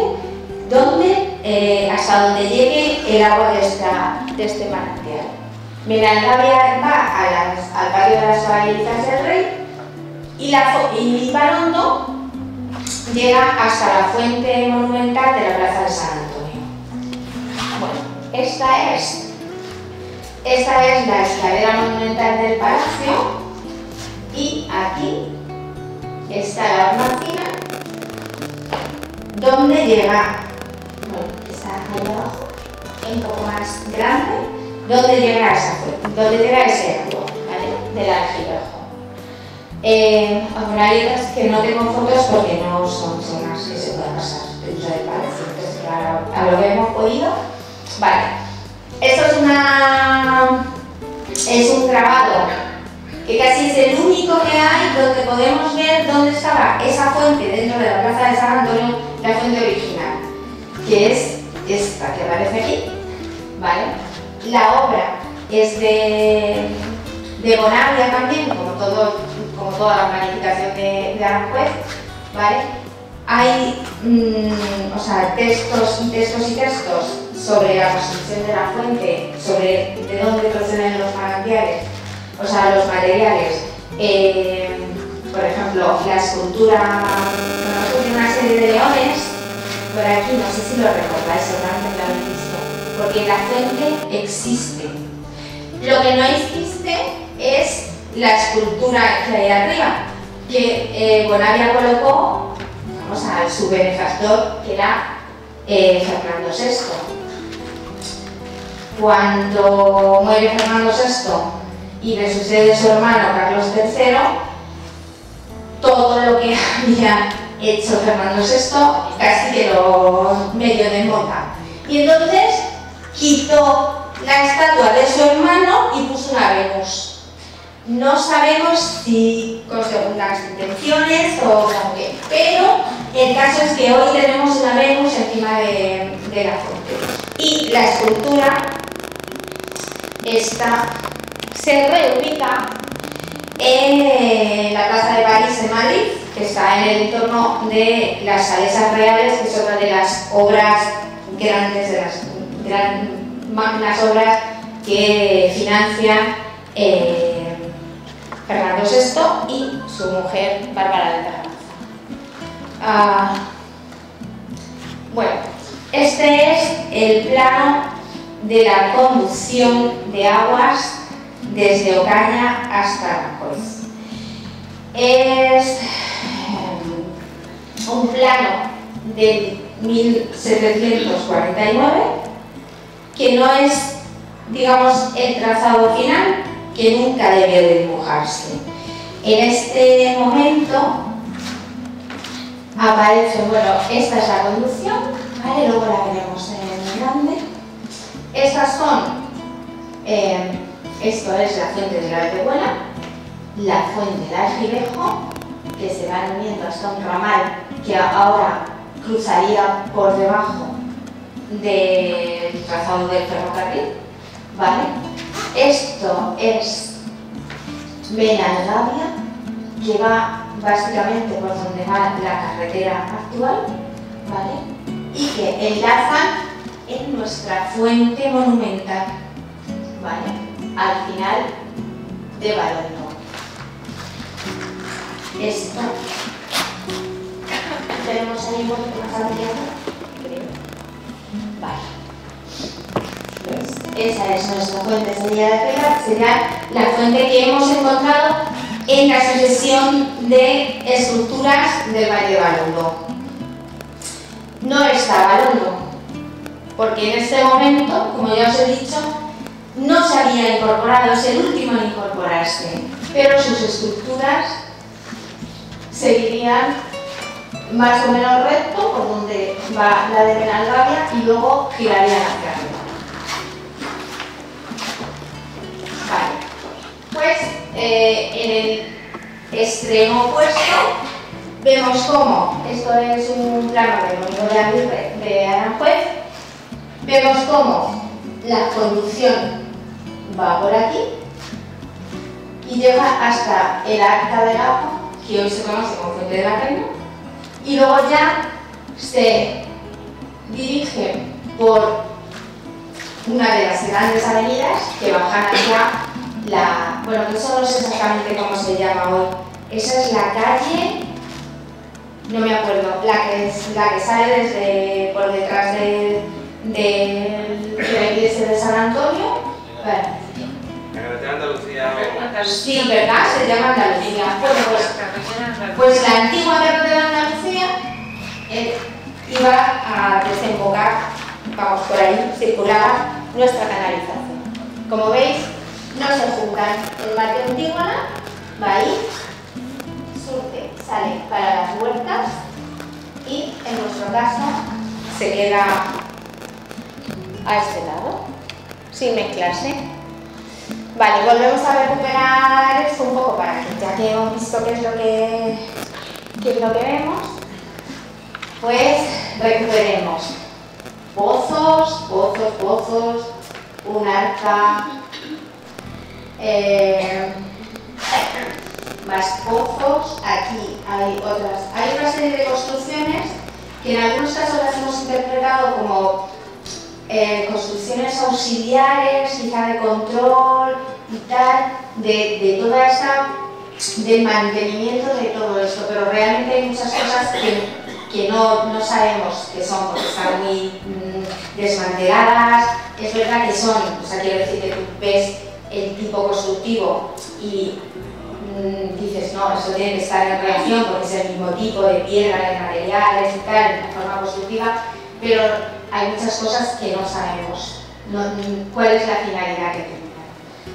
hasta donde llegue el agua de este manantial. Menalgabria va al patio de las caballerizas del rey y Barondo llega hasta la fuente monumental de la plaza de San Antonio. Bueno, esta es la escalera monumental del palacio y aquí está la hornacina donde llega, bueno, está ahí abajo, un poco más grande, donde llega esa fuente, donde llega ese agua, ¿vale? Del Aljibejo. Bueno, hay otras que no tengo fotos porque no son zonas que se puedan pasar dentro del palacio, entonces a lo que hemos podido. Vale, esto es un grabado que casi es el único que hay donde podemos ver dónde estaba esa fuente dentro de la plaza de San Antonio, la fuente original, que es esta que aparece aquí, ¿vale? La obra es de Bonavia también, como toda la planificación de Aranjuez, ¿vale? Hay textos sobre la construcción de la fuente, sobre de dónde proceden los manantiales, los materiales. Por ejemplo, la escultura, tiene una serie de leones por aquí, no sé si lo recordáis, seguramente lo habéis visto, porque la fuente existe. Lo que no existe es la escultura que hay arriba, que Bonavia colocó a su benefactor, que era Fernando VI. Cuando muere Fernando VI y le sucede su hermano Carlos III, todo lo que había hecho Fernando VI casi que lo medio desmonta. Y entonces quitó la estatua de su hermano y puso una Venus. No sabemos si con segundas intenciones o con qué, pero el caso es que hoy tenemos una Venus encima de la fuente. Y la escultura se reubica en la Plaza de París en Madrid, que está en el entorno de las Salesas Reales, que es otra de las obras grandes, de las magnas obras que financian Fernando VI y su mujer Bárbara de Terraza. Bueno, este es el plano de la conducción de aguas desde Ocaña hasta Aranjuez. Es un plano de 1749 que no es, digamos, el trazado final, que nunca debió de dibujarse. En este momento aparece, bueno, esta es la conducción, ¿vale? Luego la veremos en grande. Estas son, esto es la fuente de la Aldehuela, la fuente del Aljibejo, que se van uniendo hasta un ramal que ahora cruzaría por debajo del trazado del ferrocarril, ¿vale? Esto es Benalgabia, que va básicamente por donde va la carretera actual, ¿vale? Y que enlazan en nuestra fuente monumental, ¿vale? Al final de Barondo. esto. Tenemos ahí un poquito más ampliado, creo. Vale. ¿Ves? Esa es nuestra fuente sería la fuente que hemos encontrado en la sucesión de estructuras del Valle de Balondo. No está Balondo, porque en este momento, como ya os he dicho, no se había incorporado, es el último en incorporarse, pero sus estructuras seguirían más o menos recto por donde va la de Benalgavia y luego girarían hacia arriba. Vale, pues en el extremo opuesto vemos cómo, esto es un plano de Mónico de Aguirre de Aranjuez, vemos cómo la conducción va por aquí y llega hasta el Arca del Agua, que hoy se conoce como Fuente de la Reina, y luego ya se dirige por una de las grandes avenidas que bajan hacia la... bueno, que eso no sé exactamente cómo se llama hoy. Esa es la calle, no me acuerdo, la que sale desde por detrás de la iglesia de San Antonio. Bueno. La carretera Andalucía. Sí, ¿verdad? Se llama Andalucía. Bueno, pues la antigua carretera Andalucía iba a desembocar, vamos, por ahí circulaba nuestra canalización. Como veis, no se juntan. El mar de Antígona va ahí, surte, sale para las huertas y en nuestro caso se queda a este lado, sin mezclarse. Vale, volvemos a recuperar esto un poco para que, ya que hemos visto qué es lo que vemos, pues recuperemos pozos, un arca, más pozos. Aquí hay otra serie de construcciones que en algunos casos las hemos interpretado como construcciones auxiliares, quizá de control y tal, de toda esta, del mantenimiento de todo esto, pero realmente hay muchas cosas que no sabemos qué son, porque están muy desmanteladas. Es verdad que son, o sea, quiero decir que tú ves el tipo constructivo y dices, no, eso tiene que estar en relación porque es el mismo tipo de piedra, de materiales y tal, la forma constructiva, pero hay muchas cosas que no sabemos cuál es la finalidad que tiene.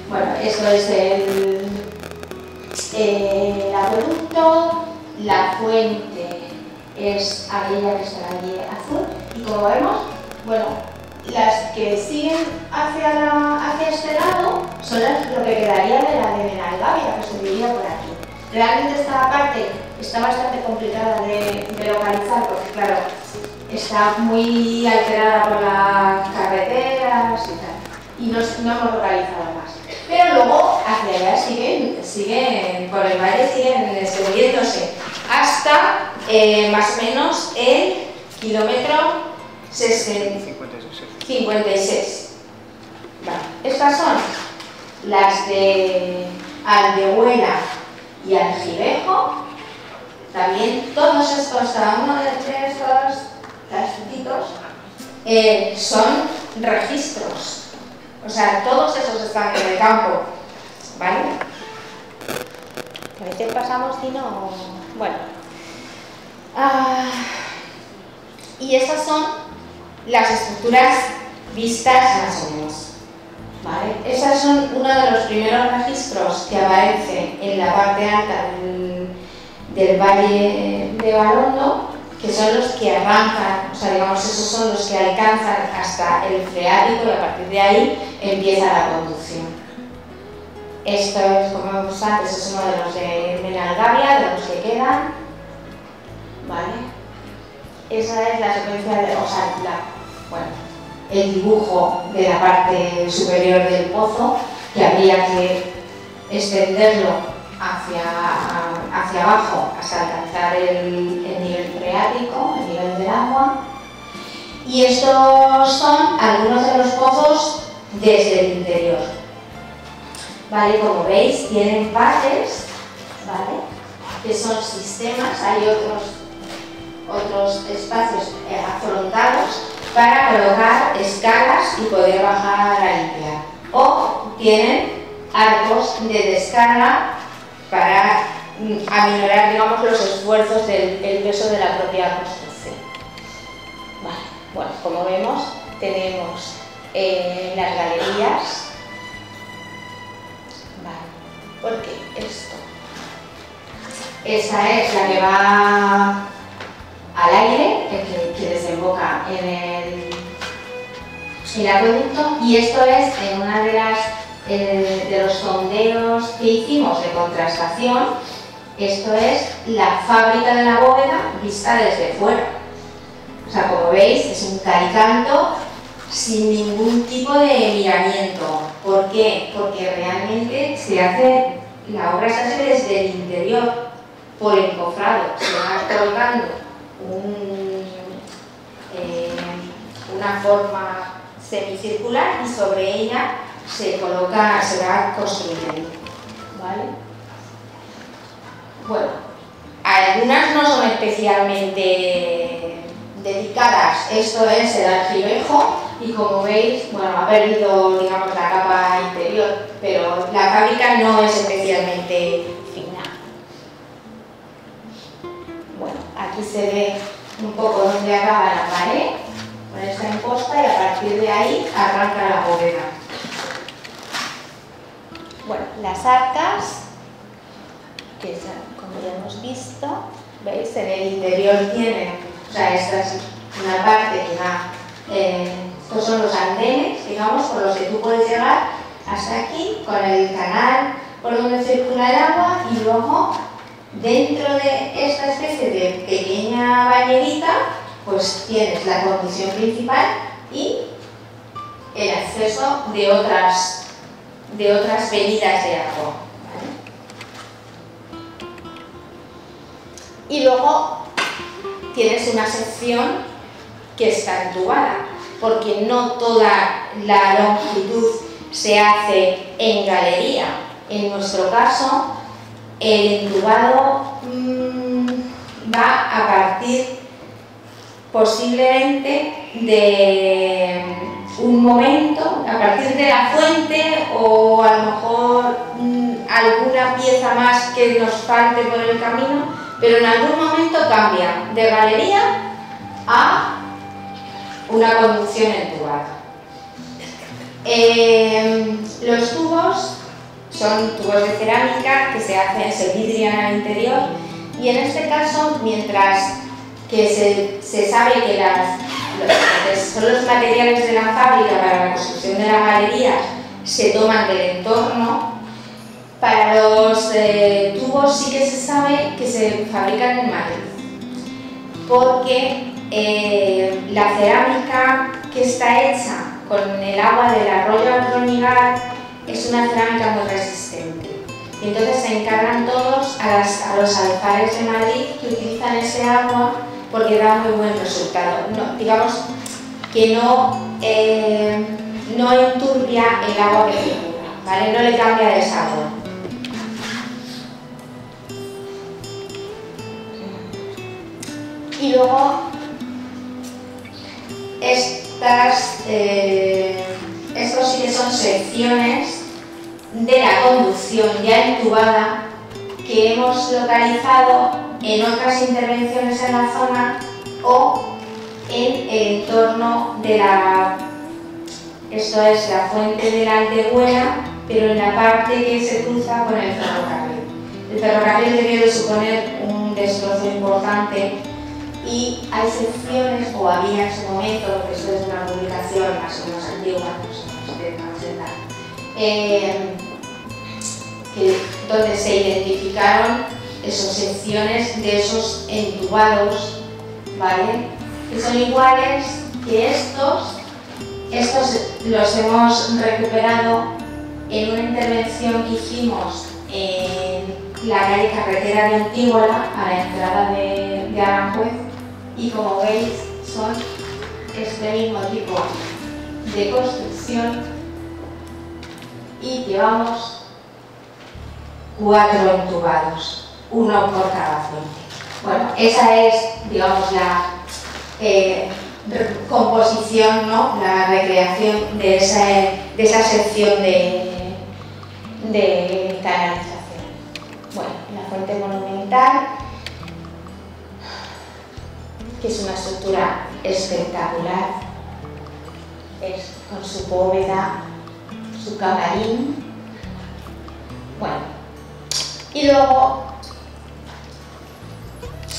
Bueno, esto es el acueducto, la fuente es aquella que está allí azul, y como vemos, bueno, las que siguen hacia este lado son lo que quedaría de la de Benalgavia, que se diría por aquí. Realmente esta parte está bastante complicada de localizar porque, claro, está muy alterada por las carreteras y tal, y no hemos localizado más. Pero luego hacia allá siguen por el valle, siguen extendiéndose hasta más o menos el kilómetro 56. Vale. Estas son las de Aldehuela y Algibejo. También todos estos, cada uno de estos puntitos son registros. O sea, todos esos están en el campo, ¿vale? A veces pasamos y no... Bueno. Y estas son las estructuras vistas más o menos, ¿vale? Esas son uno de los primeros registros que aparecen en la parte alta del Valle de Balondo, que son los que arrancan, o sea, digamos, esos son los que alcanzan hasta el freático y a partir de ahí empieza la conducción. Esto es, como vemos antes, es uno de los de Benalgavia, de los que quedan, ¿vale? Esa es la secuencia de, o sea, el dibujo de la parte superior del pozo, que habría que extenderlo hacia abajo hasta alcanzar el nivel freático, el nivel del agua. Y estos son algunos de los pozos desde el interior. ¿Vale? Como veis, tienen valles, ¿vale? que son sistemas, hay otros espacios afrontados para colocar escalas y poder bajar a limpiar. O tienen arcos de descarga para aminorar, digamos, los esfuerzos del peso de la propia construcción. Vale. Bueno, como vemos, tenemos las galerías. Vale. ¿Por qué esto? Esta es la que va al aire, que desemboca en el acueducto, y esto es en una de los sondeos que hicimos de contrastación. Esto es la fábrica de la bóveda vista desde fuera. O sea, como veis, es un calicanto sin ningún tipo de miramiento. ¿Por qué? Porque realmente la obra se hace desde el interior, por encofrado. Se va colocando una forma semicircular y sobre ella se va construyendo. ¿Vale? Bueno, algunas no son especialmente dedicadas. Esto es el aljibejo y, como veis, bueno, ha perdido, digamos, la capa interior, pero la fábrica no es especialmente fina. Bueno, aquí se ve un poco dónde acaba la pared, con esta imposta, y a partir de ahí arranca la bóveda. Bueno, las arcas, que como ya hemos visto, veis, en el interior tienen, o sea, esta es una parte que va, estos son los andenes, digamos, por los que tú puedes llegar hasta aquí, con el canal por donde circula el agua, y luego dentro de esta especie de pequeña bañerita, pues tienes la conducción principal y el acceso de otras venidas de agua. Y luego tienes una sección que está entubada, porque no toda la longitud se hace en galería. En nuestro caso, el entubado va a partir posiblemente de un momento, a partir de la fuente, o a lo mejor alguna pieza más que nos falte por el camino, pero en algún momento cambia de galería a una conducción entubada. Los tubos son tubos de cerámica que se vidrian al interior, y en este caso, mientras que se sabe que son los materiales de la fábrica para la construcción de las galerías, se toman del entorno. Para los tubos sí que se sabe que se fabrican en Madrid, porque la cerámica que está hecha con el agua del arroyo Altroñigal es una cerámica muy resistente. Y entonces se encargan todos a los alfares de Madrid que utilizan ese agua, porque da muy buen resultado. Digamos que no enturbia el agua que circula, ¿vale? No le cambia de sabor. Y luego estos sí que son secciones de la conducción ya entubada que hemos localizado en otras intervenciones en la zona o en el entorno de esto es la fuente de la Aldehuela, pero en la parte que se cruza con el ferrocarril. El ferrocarril debió de suponer un destrozo importante, y hay secciones, o había en su momento, porque esto es una publicación más o menos antigua, donde se identificaron esas secciones de esos entubados, ¿vale? Que son iguales que estos los hemos recuperado en una intervención que hicimos en la calle Carretera de Antígola, a la entrada de Aranjuez, y como veis son este mismo tipo de construcción, y llevamos 4 entubados. uno por cada fuente. Bueno, esa es, digamos, la composición, ¿no? La recreación de esa sección de canalización. Bueno, la fuente monumental, que es una estructura espectacular, con su bóveda, su camarín. Bueno, y luego,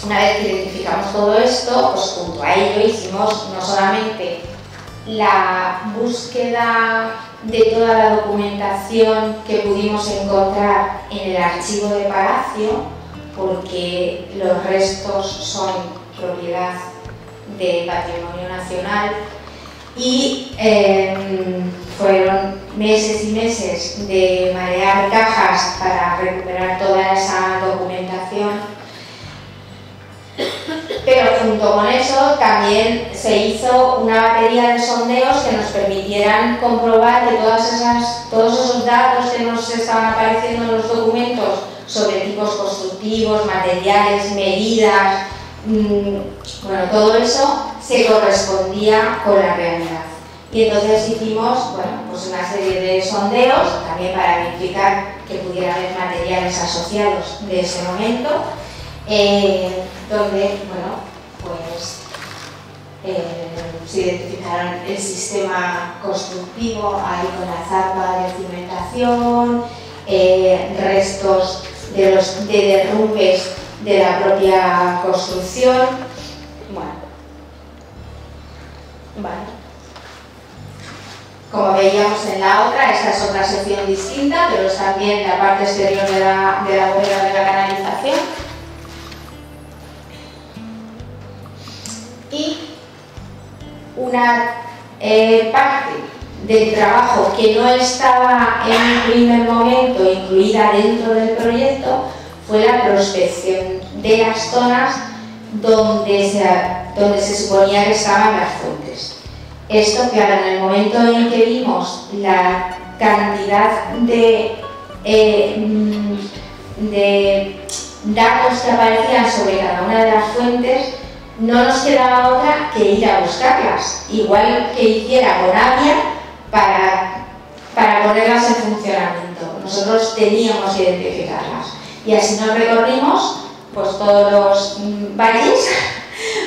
una vez que identificamos todo esto, pues junto a ello hicimos no solamente la búsqueda de toda la documentación que pudimos encontrar en el archivo de Palacio, porque los restos son propiedad del Patrimonio Nacional, y fueron meses y meses de marear cajas para recuperar toda esa documentación. Pero junto con eso también se hizo una batería de sondeos que nos permitieran comprobar que todos esos datos que nos estaban apareciendo en los documentos sobre tipos constructivos, materiales, medidas, bueno, todo eso se correspondía con la realidad. Y entonces hicimos, bueno, pues una serie de sondeos también para verificar que pudiera haber materiales asociados de ese momento, donde, bueno, pues se identificaron el sistema constructivo ahí con la zapa de cimentación, restos de derrumbes de la propia construcción. Bueno, vale. Como veíamos en la otra, esta es otra sección distinta, pero es también la parte exterior de la bóveda de la canalización. Y una parte del trabajo que no estaba en un primer momento incluida dentro del proyecto fue la prospección de las zonas donde se suponía que estaban las fuentes. Esto, claro, en el momento en que vimos la cantidad de datos que aparecían sobre cada una de las fuentes, no nos quedaba otra que ir a buscarlas, igual que hiciera con Avia para ponerlas en funcionamiento. Nosotros teníamos que identificarlas y así nos recorrimos pues todos los valles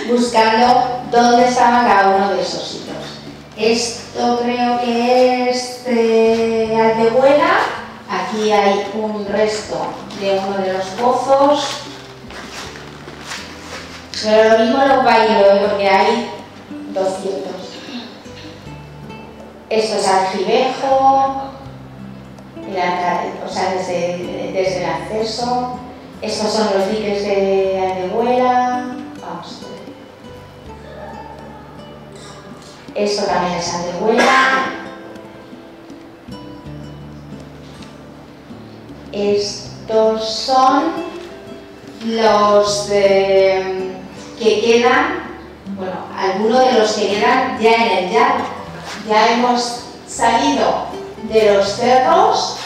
buscando dónde estaba cada uno de esos sitios. Esto creo que es de Aldehuela. Aquí hay un resto de uno de los pozos. Pero lo mismo lo bailo, porque hay 200. Esto es Aljibejo, o sea, desde el acceso. Estos son los diques de Aldehuela. Vamos a ver. Esto también es Aldehuela. Estos son los que quedan, bueno, algunos de los que quedan ya en el llano. Ya hemos salido de los cerros,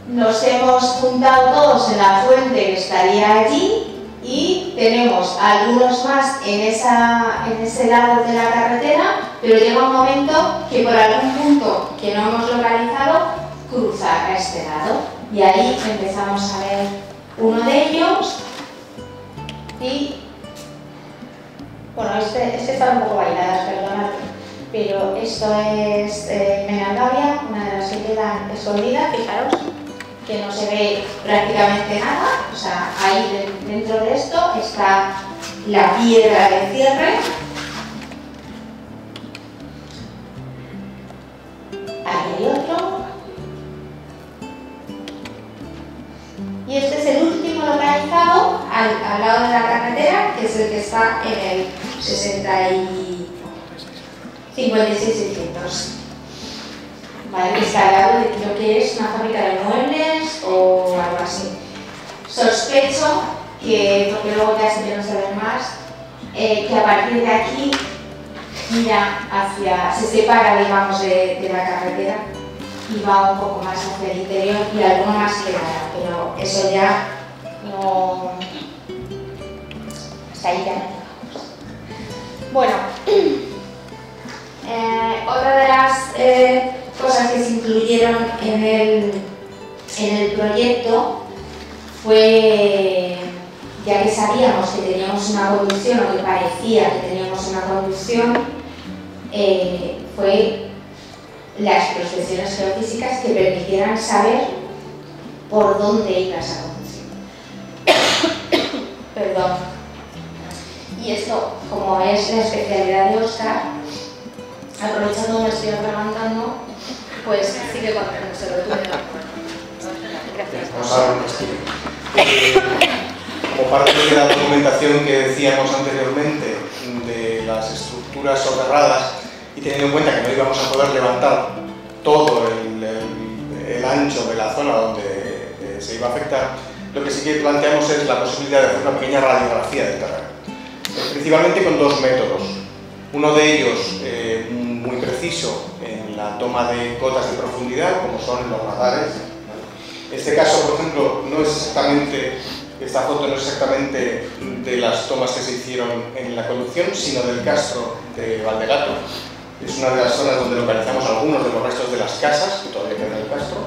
nos hemos juntado todos en la fuente que estaría allí y tenemos algunos más en ese lado de la carretera, pero llega un momento que por algún punto que no hemos localizado, cruza a este lado y ahí empezamos a ver uno de ellos y, bueno, este está un poco bailado, perdonadme, pero esto es Menangabia, una de las que quedan escondidas, fijaros que no se ve prácticamente nada, o sea, ahí dentro de esto está la piedra de cierre. Ahí hay otro. Y este es el último localizado al lado de la carretera, que es el que está en el 56-600. Vale, que está al lado de lo que es una fábrica de muebles o algo así. Sospecho que, porque luego ya se quieren saber más, que a partir de aquí se separa, digamos, de la carretera y va un poco más hacia el interior y alguno más quedará, pero eso ya no... Hasta ahí ya no llegamos. Bueno, otra de las cosas que se incluyeron en el proyecto fue, ya que sabíamos que teníamos una conducción, o que parecía que teníamos una conducción, fue las prospecciones geofísicas que permitieran saber por dónde iba esa conducción. Perdón. Y esto, como es la especialidad de Óscar, aprovechando que me estoy atragantando, pues sigue contándoselo tú. Gracias. Vamos a ver un estilo. Como parte de la documentación que decíamos anteriormente de las estructuras soterradas, y teniendo en cuenta que no íbamos a poder levantar todo el ancho de la zona donde se iba a afectar, lo que sí que planteamos es la posibilidad de hacer una pequeña radiografía del terreno. Principalmente con dos métodos. Uno de ellos muy preciso en la toma de cotas de profundidad, como son los radares. En este caso, por ejemplo, no es exactamente, esta foto no es exactamente de las tomas que se hicieron en la conducción, sino del castro de Valdegato. Es una de las zonas donde localizamos algunos de los restos de las casas, que todavía quedan en el castro.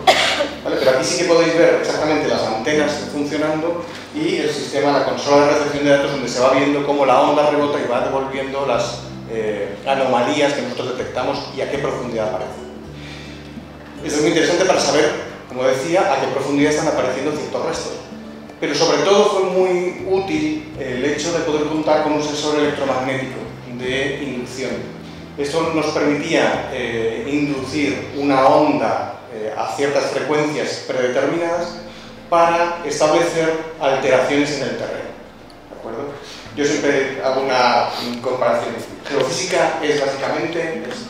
¿Vale? Pero aquí sí que podéis ver exactamente las antenas funcionando y el sistema, la consola de recepción de datos, donde se va viendo cómo la onda rebota y va devolviendo las anomalías que nosotros detectamos y a qué profundidad aparecen. Esto es muy interesante para saber, como decía, a qué profundidad están apareciendo ciertos restos. Pero sobre todo fue muy útil el hecho de poder contar con un sensor electromagnético de inducción. Esto nos permitía inducir una onda a ciertas frecuencias predeterminadas para establecer alteraciones en el terreno. ¿De acuerdo? Yo siempre hago una comparación. Geofísica es básicamente esto.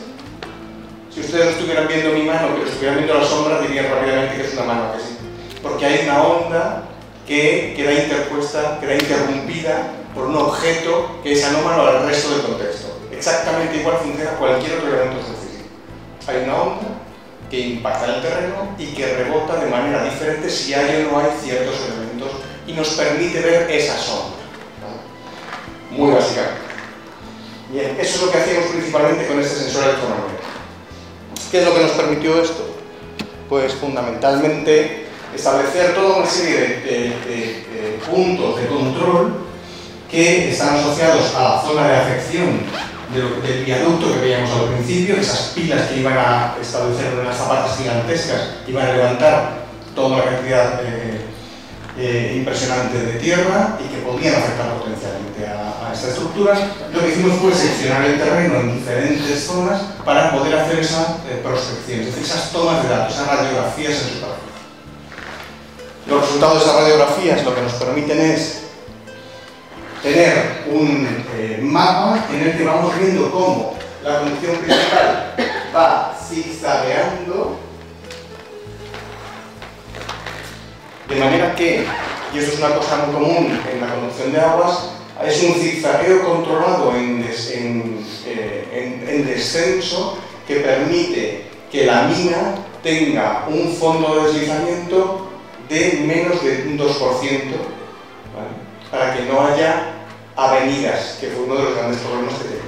Si ustedes no estuvieran viendo mi mano, pero estuvieran viendo la sombra, dirían rápidamente que es una mano, que sí. Porque hay una onda que queda interpuesta, queda interrumpida por un objeto que es anómalo al resto del contexto. Exactamente igual funciona cualquier otro elemento geofísico. Hay una onda que impacta en el terreno y que rebota de manera diferente si hay o no hay ciertos elementos y nos permite ver esa sombra. ¿No? Muy básicamente. Bien, eso es lo que hacíamos principalmente con este sensor electromagnético. ¿Qué es lo que nos permitió esto? Pues fundamentalmente establecer toda una serie de puntos de control que están asociados a la zona de afección del viaducto que veíamos al principio, esas pilas que iban a establecer unas zapatas gigantescas, iban a levantar toda una cantidad impresionante de tierra y que podían afectar potencialmente a esta estructura. Lo que hicimos fue seccionar el terreno en diferentes zonas para poder hacer esa prospección, es decir, esas tomas de datos, esas radiografías en superficie. Los resultados de esas radiografías lo que nos permiten es tener un mapa en el que vamos viendo cómo la conducción principal va zigzagueando, de manera que, y esto es una cosa muy común en la conducción de aguas, es un zigzagueo controlado en descenso que permite que la mina tenga un fondo de deslizamiento de menos de un 2%, ¿vale? Para que no haya avenidas, que fue uno de los grandes problemas que tenía.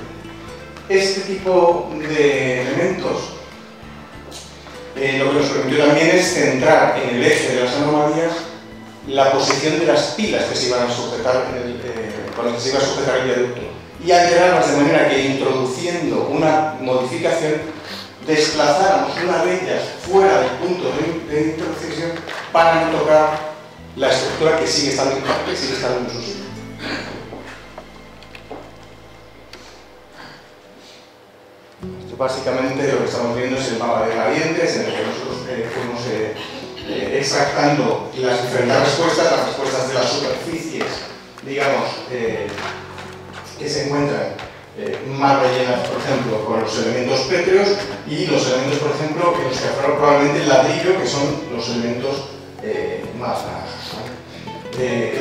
Este tipo de elementos lo que nos permitió también es centrar en el eje de las anomalías la posición de las pilas que se iban a sujetar con las que se iba a sujetar el viaducto y alterarlas de manera que, introduciendo una modificación, desplazáramos una de ellas fuera del punto de intersección para no tocar la estructura que sigue estando intacta y sigue estando en su sitio. Esto básicamente lo que estamos viendo es el mapa de gradientes en el que nosotros fuimos extractando las diferentes respuestas, las respuestas de las superficies, digamos, que se encuentran más rellenas, por ejemplo, con los elementos pétreos y los elementos, por ejemplo, que nos quedaron probablemente el ladrillo, que son los elementos más naranjas.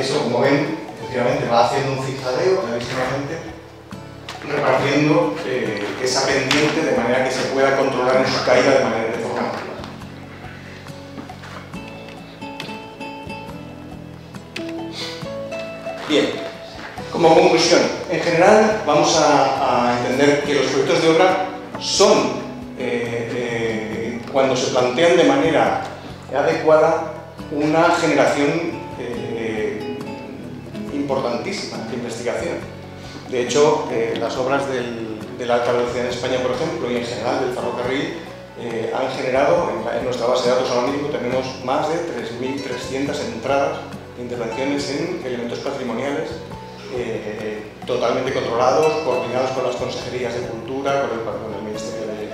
Eso, como ven, efectivamente va haciendo un zigzagueo clarísimamente, repartiendo esa pendiente de manera que se pueda controlar en su caída de forma natural. Como conclusión, en general vamos a entender que los proyectos de obra son, cuando se plantean de manera adecuada, una generación importantísima de investigación. De hecho, las obras de la alta velocidad en España, por ejemplo, y en general del ferrocarril, han generado, en nuestra base de datos ahora mismo tenemos más de 3.300 entradas de intervenciones en elementos patrimoniales, totalmente controlados, coordinados con las consejerías de Cultura, con el Ministerio de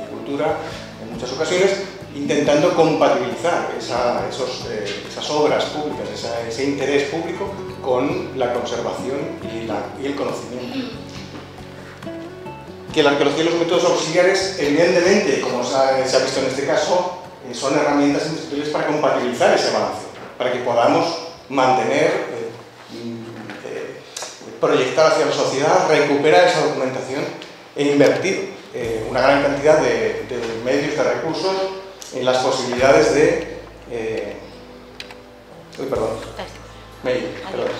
Cultura, en muchas ocasiones, intentando compatibilizar esas obras públicas, ese interés público con la conservación y el conocimiento. Que la arqueología y los métodos auxiliares, evidentemente, como se ha visto en este caso, son herramientas indiscutibles para compatibilizar ese balance, para que podamos mantener, proyectar hacia la sociedad, recuperar esa documentación e invertir una gran cantidad de medios, de recursos en las posibilidades de... Adiós.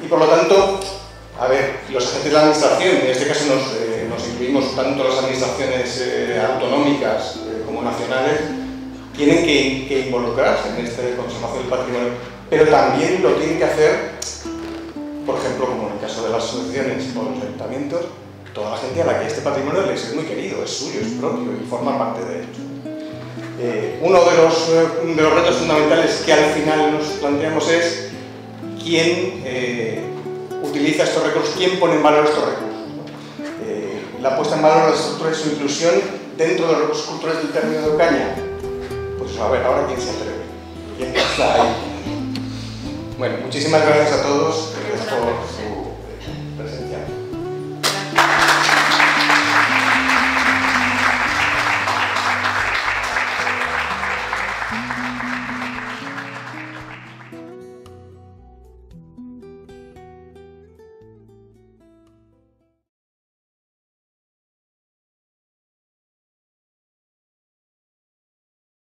Y por lo tanto, a ver, los agentes de la administración, en este caso nos incluimos tanto las administraciones autonómicas como nacionales, tienen que involucrarse en esta conservación del patrimonio, pero también lo tienen que hacer, por ejemplo, como en el caso de las asociaciones o los ayuntamientos, toda la gente a la que este patrimonio les es muy querido, es suyo, es propio y forma parte de ellos. Uno de los retos fundamentales que al final nos planteamos es quién utiliza estos recursos, quién pone en valor estos recursos, ¿no? La puesta en valor de las estructuras y su inclusión dentro de los recursos culturales del término de Ocaña. Pues a ver, ahora quién se atreve, quién está ahí. Bueno, muchísimas gracias a todos. Gracias por